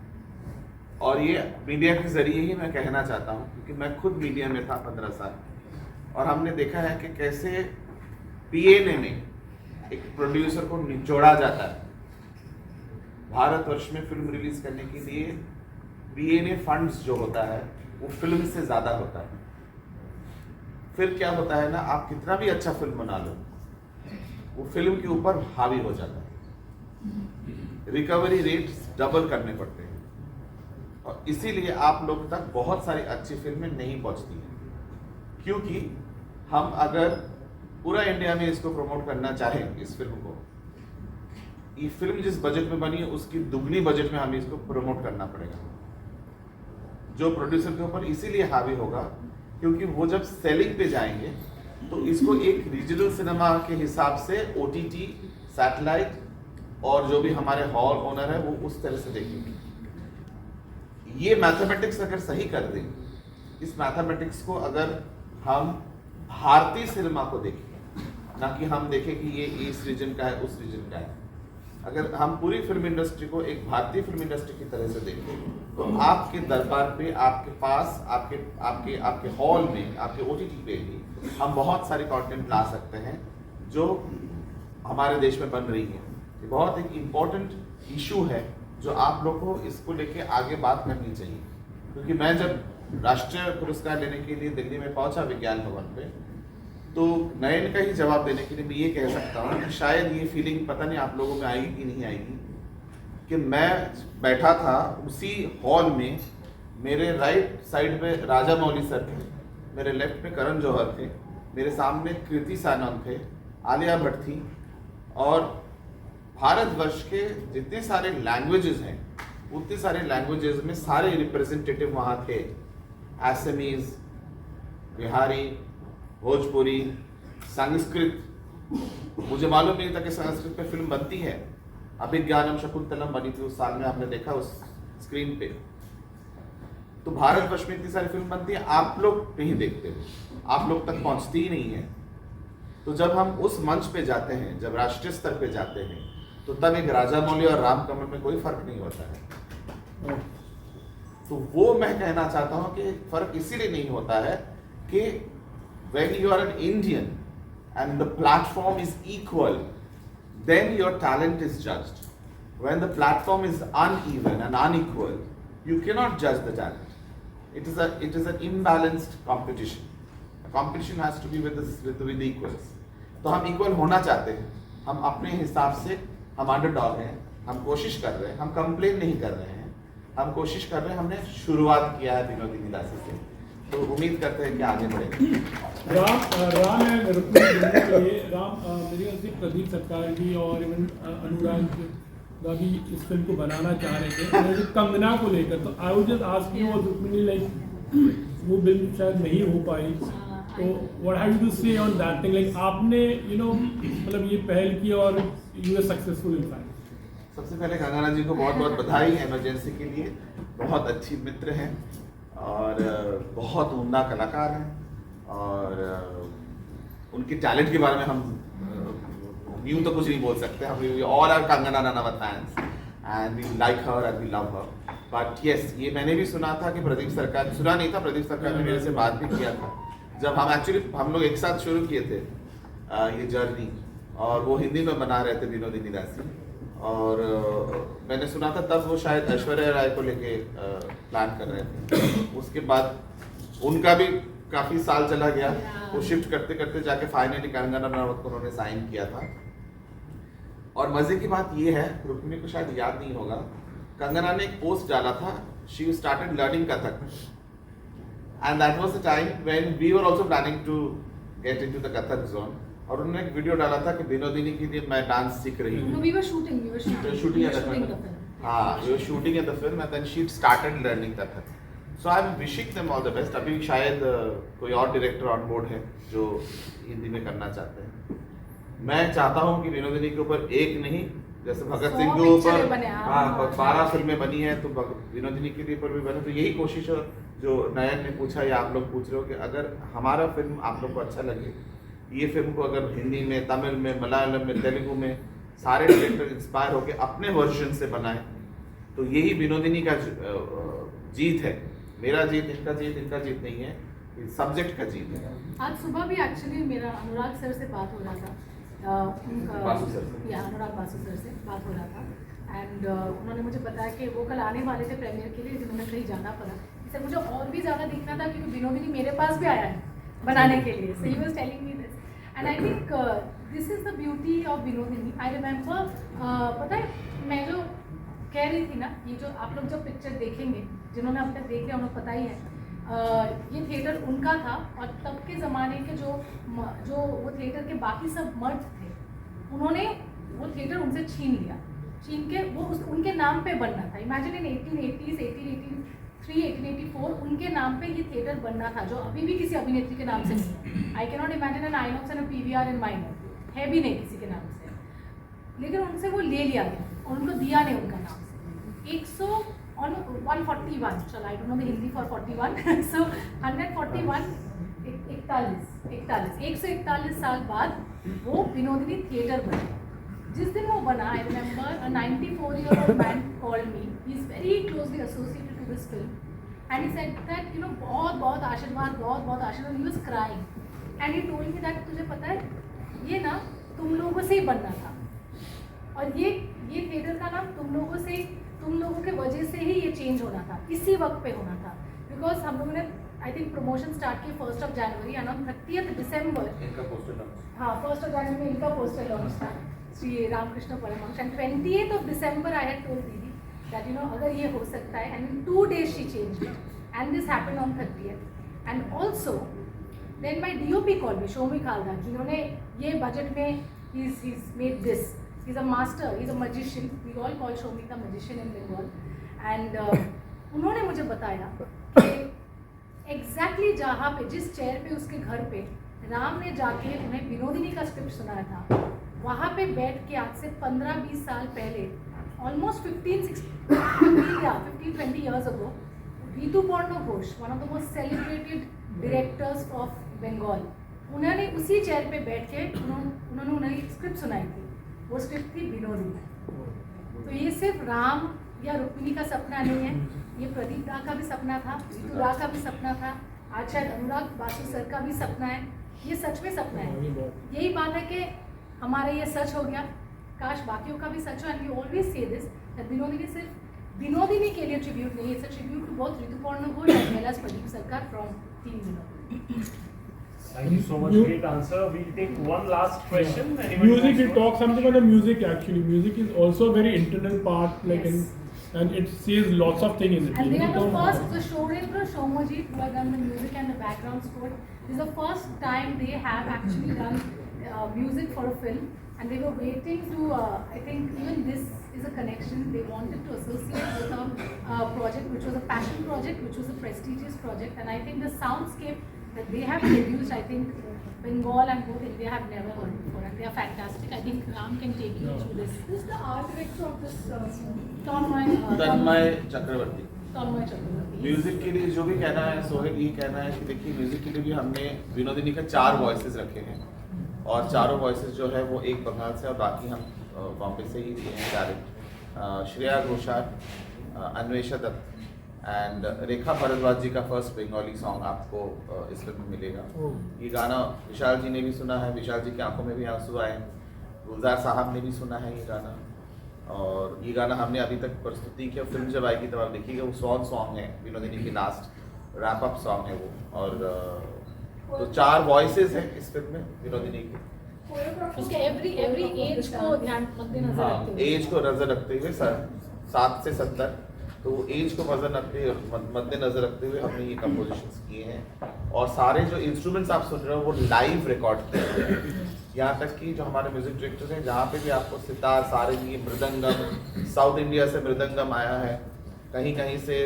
और ये मीडिया के ज़रिए ही मैं कहना चाहता हूँ, क्योंकि मैं खुद मीडिया में था 15 साल, और हमने देखा है कि कैसे पीएनए में एक प्रोड्यूसर को निचोड़ा जाता है। भारतवर्ष में फिल्म रिलीज करने के लिए पीएनए फंड्स जो होता है वो फिल्म से ज़्यादा होता है। फिर क्या होता है ना, आप कितना भी अच्छा फिल्म बना लो, वो फिल्म के ऊपर हावी हो जाता है, रिकवरी रेट्स डबल करने पड़ते हैं, और इसीलिए आप लोग तक बहुत सारी अच्छी फिल्में नहीं पहुंचती हैं। क्योंकि हम अगर पूरा इंडिया में इसको प्रमोट करना चाहें, इस फिल्म को, ये फिल्म जिस बजट में बनी है उसकी दुगनी बजट में हमें इसको प्रमोट करना पड़ेगा, जो प्रोड्यूसर के ऊपर इसीलिए हावी होगा क्योंकि वो जब सेलिंग पे जाएंगे तो इसको एक रीजनल सिनेमा के हिसाब से ओटीटी, सैटेलाइट और जो भी हमारे हॉल ओनर है वो उस तरह से देखेंगे। ये मैथमेटिक्स अगर सही कर दें, इस मैथमेटिक्स को अगर हम भारतीय सिनेमा को देखें, ना कि हम देखें कि ये इस रीजन का है उस रीजन का है, अगर हम पूरी फिल्म इंडस्ट्री को एक भारतीय फिल्म इंडस्ट्री की तरह से देखें तो आपके दरबार पे, आपके पास, आपके आपके आपके हॉल में, आपके ओटीटी पे भी हम बहुत सारे कंटेंट ला सकते हैं जो हमारे देश में बन रही है। ये बहुत एक इम्पोर्टेंट इशू है जो आप लोग को इसको लेके आगे बात करनी चाहिए, क्योंकि मैं जब राष्ट्रीय पुरस्कार लेने के लिए दिल्ली में पहुंचा विज्ञान भवन पे, तो नयन का ही जवाब देने के लिए मैं ये कह सकता हूँ कि शायद ये फीलिंग पता नहीं आप लोगों में आएगी कि नहीं आएगी, कि मैं बैठा था उसी हॉल में, मेरे राइट साइड पे राजा मौली सर थे, मेरे लेफ्ट पे करण जौहर थे, मेरे सामने कृति सानम थे, आलिया भट्ट थी, और भारतवर्ष के जितने सारे लैंग्वेजेस हैं उतने सारे लैंग्वेजेस में सारे रिप्रेजेंटेटिव वहाँ थे। असमीज, बिहारी, भोजपुरी, संस्कृत, मुझे मालूम नहीं था कि संस्कृत में फिल्म बनती है। अभिज्ञानम शकुंतलम बनी थी उस साल में, आपने देखा उस स्क्रीन पे। तो भारतवर्ष में इतनी सारी फिल्म बनती है, आप लोग नहीं देखते हो, आप लोग तक पहुंचती ही नहीं है। तो जब हम उस मंच पे जाते हैं, जब राष्ट्रीय स्तर पे जाते हैं, तो तब एक राजा मौली और राम कमल में कोई फर्क नहीं होता है। तो वो मैं कहना चाहता हूँ कि फर्क इसीलिए नहीं होता है कि when you are an Indian and the platform is equal, then your talent is judged. When the platform is uneven and unequal, you cannot judge the talent. It is an imbalanced competition. A competition has to be with equals. तो हम equal होना चाहते हैं, हम अपने हिसाब से, हम अंडरडॉग हैं, हम कोशिश कर रहे हैं, हम कंप्लेन नहीं कर रहे हैं, हम कोशिश कर रहे हैं। हमने शुरुआत किया है विनोदिनी दासी से, तो उम्मीद करते हैं कि आगे बढ़ेगा। राम एंड रुक्मिणी दोनों के लिए, मेरे ख्याल से प्रदीप सरकार भी और इवन अनुराग भी इस फिल्म को बनाना चाह रहे थे, कंगना को लेकर। तो I would just ask you, Rukmini like वो फिल्म शायद नहीं हो पाई, तो what have you to say on that thing? Like आपने मतलब ये पहल की और you are successful in fact. सबसे पहले कंगना जी को बहुत बहुत बधाई इमरजेंसी के लिए, बहुत अच्छी मित्र हैं और बहुत उम्दा कलाकार हैं, और उनके टैलेंट के बारे में हम यूँ तो कुछ नहीं बोल सकते। हम all are Kangana Ranaut fans and we like her and we love her. But yes, ये मैंने भी सुना था कि प्रदीप सरकार, सुना नहीं था, प्रदीप सरकार ने मेरे से बात भी किया था जब हम लोग एक साथ शुरू किए थे ये जर्नी, और वो हिंदी में बना रहे थे विनोदिनी दासी, और मैंने सुना था तब वो शायद ऐश्वर्या राय को लेके प्लान कर रहे थे। उसके बाद उनका भी काफ़ी साल चला गया, वो शिफ्ट करते करते जाके फाइनली कंगना रनावत को उन्होंने साइन किया था। और मज़े की बात ये है, रुक्मिणी को शायद याद नहीं होगा, कंगना ने एक पोस्ट डाला था, she started learning Kathak, And that was the time when we were also planning to get into the Kathak zone. और उन्होंने एक वीडियो डाला था कि विनोदिनी के लिए मैं डांस सीख रही हूँ. No, we were shooting shooting the at the film. film. हाँ, we were shooting at the film and then she started learning Kathak. So I'm wishing them all the best. अभी शायद कोई और डायरेक्टर ऑन बोर्ड है जो हिंदी में करना चाहते हैं. मैं चाहता हूँ कि विनोदिनी के ऊपर एक नहीं, जैसे भगत सिंह के ऊपर 12 फिल्में बनी है, तो विनोदिनी के ऊपर भी बने. तो यही कोशिश है जो नयन ने पूछा या आप लोग पूछ रहे हो कि अगर हमारा फिल्म आप लोग को अच्छा लगे, ये फिल्म को अगर हिंदी में, तमिल में, मलयालम में, तेलुगु में सारे डायरेक्टर इंस्पायर होकर अपने वर्जन से बनाए, तो यही विनोदिनी का जीत है. मेरा जीत, इनका जीत नहीं है, सब्जेक्ट का जीत है. आज सुबह भी एक्चुअली मेरा अनुराग सर से बात हो रहा था, बासु सर से. या अनुराग बासु सर से बात हो रहा था. एंड उन्होंने मुझे बताया कि वो कल आने वाले थे प्रीमियर के लिए, जिन्होंने कहीं जाना पड़ा. सर मुझे और भी ज़्यादा देखना था क्योंकि विनोदिनी मेरे पास भी आया है बनाने के लिए. So he was telling me this and I think this is the beauty of Binodini. I remember, पता है मैं जो कह रही थी ना, ये जो आप लोग जब पिक्चर देखेंगे, जिन्होंने अब तक देख लिया उन्हें पता ही है, ये थिएटर उनका था. और तब के ज़माने के जो वो थिएटर के बाकी सब मर्द थे, उन्होंने वो थिएटर उनसे छीन लिया. छीन के वो उनके नाम पे बनना था. इमेजिन इन 1880s, 1883, 1884 उनके नाम पे ये थिएटर बनना था, जो अभी भी किसी अभिनेत्री के नाम से नहीं. I can not imagine an INOX and PVR in minor, है भी नहीं किसी के नाम से. लेकिन उनसे वो ले लिया गया और उनको दिया नहीं उनका नाम से. 141, चलो I don't know the Hindi for 41. सो 141, 141 साल बाद वो विनोदिनी थिएटर बना. जिस दिन वो बना, I remember a 94-year-old man called me. He is very closely associated to this film, and he said that बहुत आशीर्वाद. He was crying and he told me that तुझे पता है ये ना तुम लोगों से ही बनना था, और ये थिएटर का नाम तुम लोगों के वजह से ही ये चेंज होना था, इसी वक्त पे होना था. बिकॉज हम लोगों ने आई थिंक प्रमोशन स्टार्ट किया 1 जनवरी एंड ऑन 30 दिसंबर इनका पोस्टर लॉन्च. हाँ, 1 जनवरी में इनका पोस्टर लॉन्च था, Shri Ramakrishna Paramhansa. And 28 December I had told दीदी दैट अगर ये हो सकता है. And in 2 days she changed it and this happened on 30th. And also then my DOP call me, Shomi Khalda, जिन्होंने ये बजट में he's made this. He's a master, he's a magician. We all call Shomi the magician in Bengal. And उन्होंने मुझे बताया कि exactly जहाँ पे, जिस चेयर पे उसके घर पे राम ने जाके उन्हें विनोदिनी का स्क्रिप्ट सुनाया था, वहाँ पे बैठ के आज से 15-20 साल पहले, almost 15-20 years ago, Rituparna Ghosh, one of the most celebrated directors of Bengal, उन्होंने उसी चेयर पे बैठ के उन्होंने उन्हें स्क्रिप्ट सुनाई थी. वो स्क्रिप्ट थी विनोदिनी. तो ये सिर्फ राम या रुक्मिणी का सपना नहीं है, ये प्रदीप दा का भी सपना था, ऋतु दा का भी सपना था, आज शायद अनुराग बासु सर का भी सपना है. ये सच में सपना है. यही बात है कि हमारा ये सच हो गया, काश बाकियों का भी सच हो. And we always say this that Binodini सिर्फ विनोदिनी के लिए ट्रिब्यूट नहीं है, it's a tribute to both Rituparno Ghosh as well as Pradeep Sarkar from team Binodini. Thank you so much. Great answer. We'll take one last question. Anybody Music, wants we to- talk something about the music actually. Music is also a very integral part, like Yes. and it says lots of things in it. And they are the Don't- first, the Shorendra Shomajit, who have done the music and the background score, this is the first time they have actually done music for a film. And they were waiting to, I think even this is a connection. They wanted to associate with a project which was a passion project, which was a prestigious project. And I think the soundscape that they have produced, I think Bengal and both India have never heard before. And they are fantastic. I think Ram can take you through this. This is the art director of this Tanmay Chakraborty. Tanmay Chakravarti. Music के लिए जो भी कहना है, सोहेल ये कहना है कि देखिए म्यूजिक के लिए भी हमने विनोदिनी का 4 वॉइसेस रखे हैं, और चारों वॉइसेस जो है वो एक बंगाल से और बाकी हम बॉम्बे से ही दिए हैं डायरेक्ट. श्रेया घोषाल, अन्वेषा दत्त एंड रेखा भारद्वाज जी का फर्स्ट बंगाली सॉन्ग आपको इस फिल्म में मिलेगा. ये गाना विशाल जी ने भी सुना है, विशाल जी की आंखों में भी आंसू आए. गुलजार साहब ने भी सुना है ये गाना, और ये गाना हमने अभी तक प्रस्तुति की. फिल्म जब आएगी तब आप देखिएगा, वो सॉन्ग है विनोदिनी की लास्ट रैप अप सॉन्ग है वो. और तो 4 वॉइसेस हैं इस फिल्म में विनोदिनी की. उसके एवरी एज को ध्यान मद्देनजर हाँ, रखते हुए. एज को नजर रखते हुए 7 से 70 तो एज को मद्देनजर रखते हुए हमने ये कंपोजिशंस किए हैं। और सारे जो इंस्ट्रूमेंट्स आप सुन रहे हो वो लाइव रिकॉर्ड किए गए हैं। यहाँ तक कि जो हमारे म्यूजिक डायरेक्टर्स हैं, जहाँ पे भी आपको सितार, सारंगी, मृदंगम, साउथ इंडिया से मृदंगम आया है, कहीं कहीं से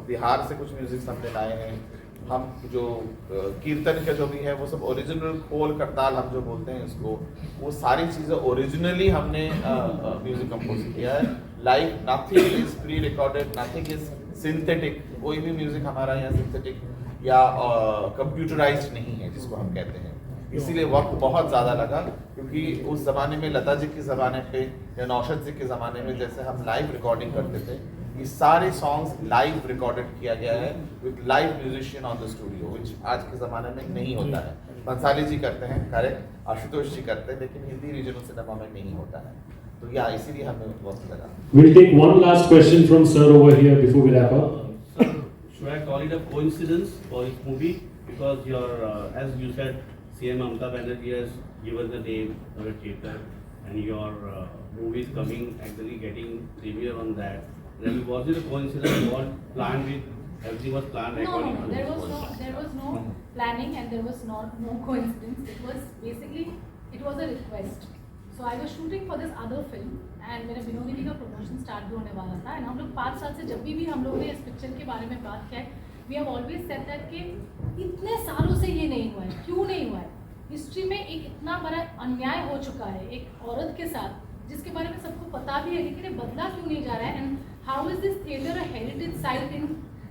बिहार से कुछ म्यूजिक हमने लाए हैं। हम जो कीर्तन के जो भी है वो सब ओरिजिनल खोल करताल हम जो बोलते हैं इसको, वो सारी चीज़ें ओरिजिनली हमने म्यूजिक कंपोज किया है। Live, nothing is pre recorded, nothing is synthetic. कोई भी म्यूजिक हमारा यहाँ सिंथेटिक या कंप्यूटराइज्ड नहीं है जिसको हम कहते हैं। इसीलिए वक्त बहुत ज़्यादा लगा, क्योंकि उस ज़माने में लता जी के ज़माने पे या नौशाद जी के ज़माने में जैसे हम लाइव रिकॉर्डिंग करते थे, ये सारे सॉन्ग्स लाइव रिकॉर्डेड किया गया है with live musician on the studio, which आज के ज़माने में नहीं होता है। बंसाली जी करते हैं, करेक्ट, आशुतोष जी करते हैं, लेकिन हिंदी रीजनल सिनेमा में नहीं होता है। तो या इसीलिए हमें वक्त लगा। We'll take one last question from sir over here before we wrap up. Sir, should I call it a coincidence for this movie? Because your, as you said, CM Mamata Banerjee has given the name Nagar Theatre, and your movie is coming, actually getting premiere on that. Then was it a coincidence? What planned with? Everything was planned No, according no, to there the was project. there was no planning and there was no coincidence. It was basically, it was a request. So I was shooting for this other film and मेरा विनोदिनी का promotion start भी होने वाला था, and हम लोग 5 साल से जब भी हम लोगों ने इस पिक्चर के बारे में बात किया है, we have always said that कि इतने सालों से ये नहीं हुआ है, क्यों नहीं हुआ है? हिस्ट्री में एक इतना बड़ा अन्याय हो चुका है एक औरत के साथ, जिसके बारे में सबको पता भी है, लेकिन ये बदला क्यों नहीं जा रहा है? And how is this theatre a heritage site in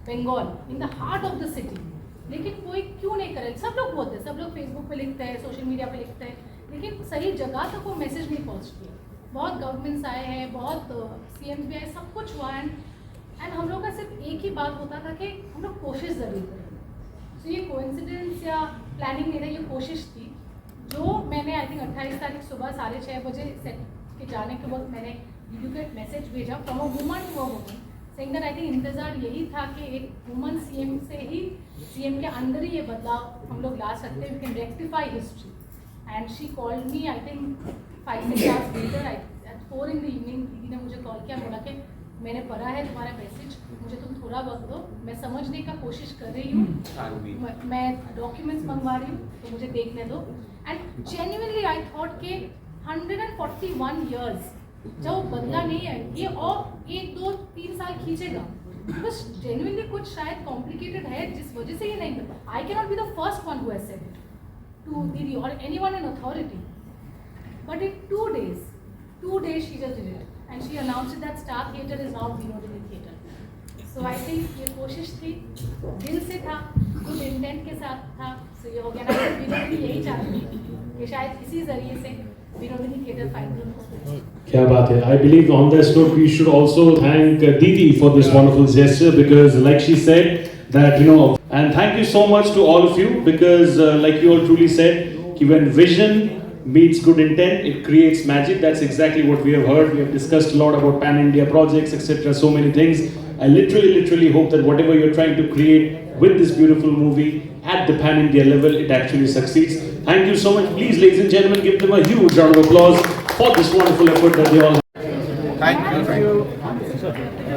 Bengal, in the heart of the city? लेकिन कोई क्यों नहीं करे? सब लोग बोलते हैं, सब लोग फेसबुक पे लिखते हैं, सोशल मीडिया पे लिखते हैं, लेकिन सही जगह तक वो मैसेज नहीं पहुंचती है। बहुत गवर्नमेंट्स आए हैं, बहुत CM भी आए, सब कुछ हुआ, एंड हम लोग का सिर्फ एक ही बात होता था कि हम लोग कोशिश ज़रूर करें। तो ये कोइंसिडेंस या प्लानिंग नहीं था, ये कोशिश थी जो मैंने आई थिंक 28 तारीख सुबह 6:30 बजे सेट के जाने के वक्त मैंने वीडियो का मैसेज भेजा from a woman to a woman, saying that I think इंतज़ार यही था कि एक वुमन CM से ही, CM के अंदर ही ये बदलाव हम लोग ला सकते हैं, we can rectify history. And she called me I think 5-6 hours later, at 4 in the evening दीदी ने मुझे कॉल किया, बोला कि मैंने पढ़ा है तुम्हारा मैसेज, मुझे तुम थोड़ा वक्त दो, मैं समझने का कोशिश कर रही हूँ, मैं डॉक्यूमेंट्स मंगवा रही हूँ, तो मुझे देखने दो। एंड जेन्युइनली आई थॉट कि 141 years जब वो बदला नहीं है, ये और 1-2-3 साल खींचेगा, बस जेन्युइनली कुछ शायद कॉम्प्लिकेटेड है जिस वजह से ये नहीं बदला। आई can not be the first one who has said it to Didi or anyone in authority, but in 2 days she just did it, and she announced that Star Theatre is now Vinodini Theatre. So I think ये कोशिश थी, दिल से था, good intent के साथ था, so ये हो गया ना। विनोदिनी यही चाहती थी कि शायद इसी जरिए से विनोदिनी थिएटर फाइनल हो। क्या बात है। I believe on this note we should also thank Didi for this wonderful gesture, because like she said that and thank you so much to all of you, because like you all truly said, when vision meets good intent, it creates magic. That's exactly what we have heard. We have discussed a lot about Pan India projects, etc. So many things. I literally hope that whatever you're trying to create with this beautiful movie at the Pan India level, it actually succeeds. Thank you so much. Please, ladies and gentlemen, give them a huge round of applause for this wonderful effort that they all have. Thank you.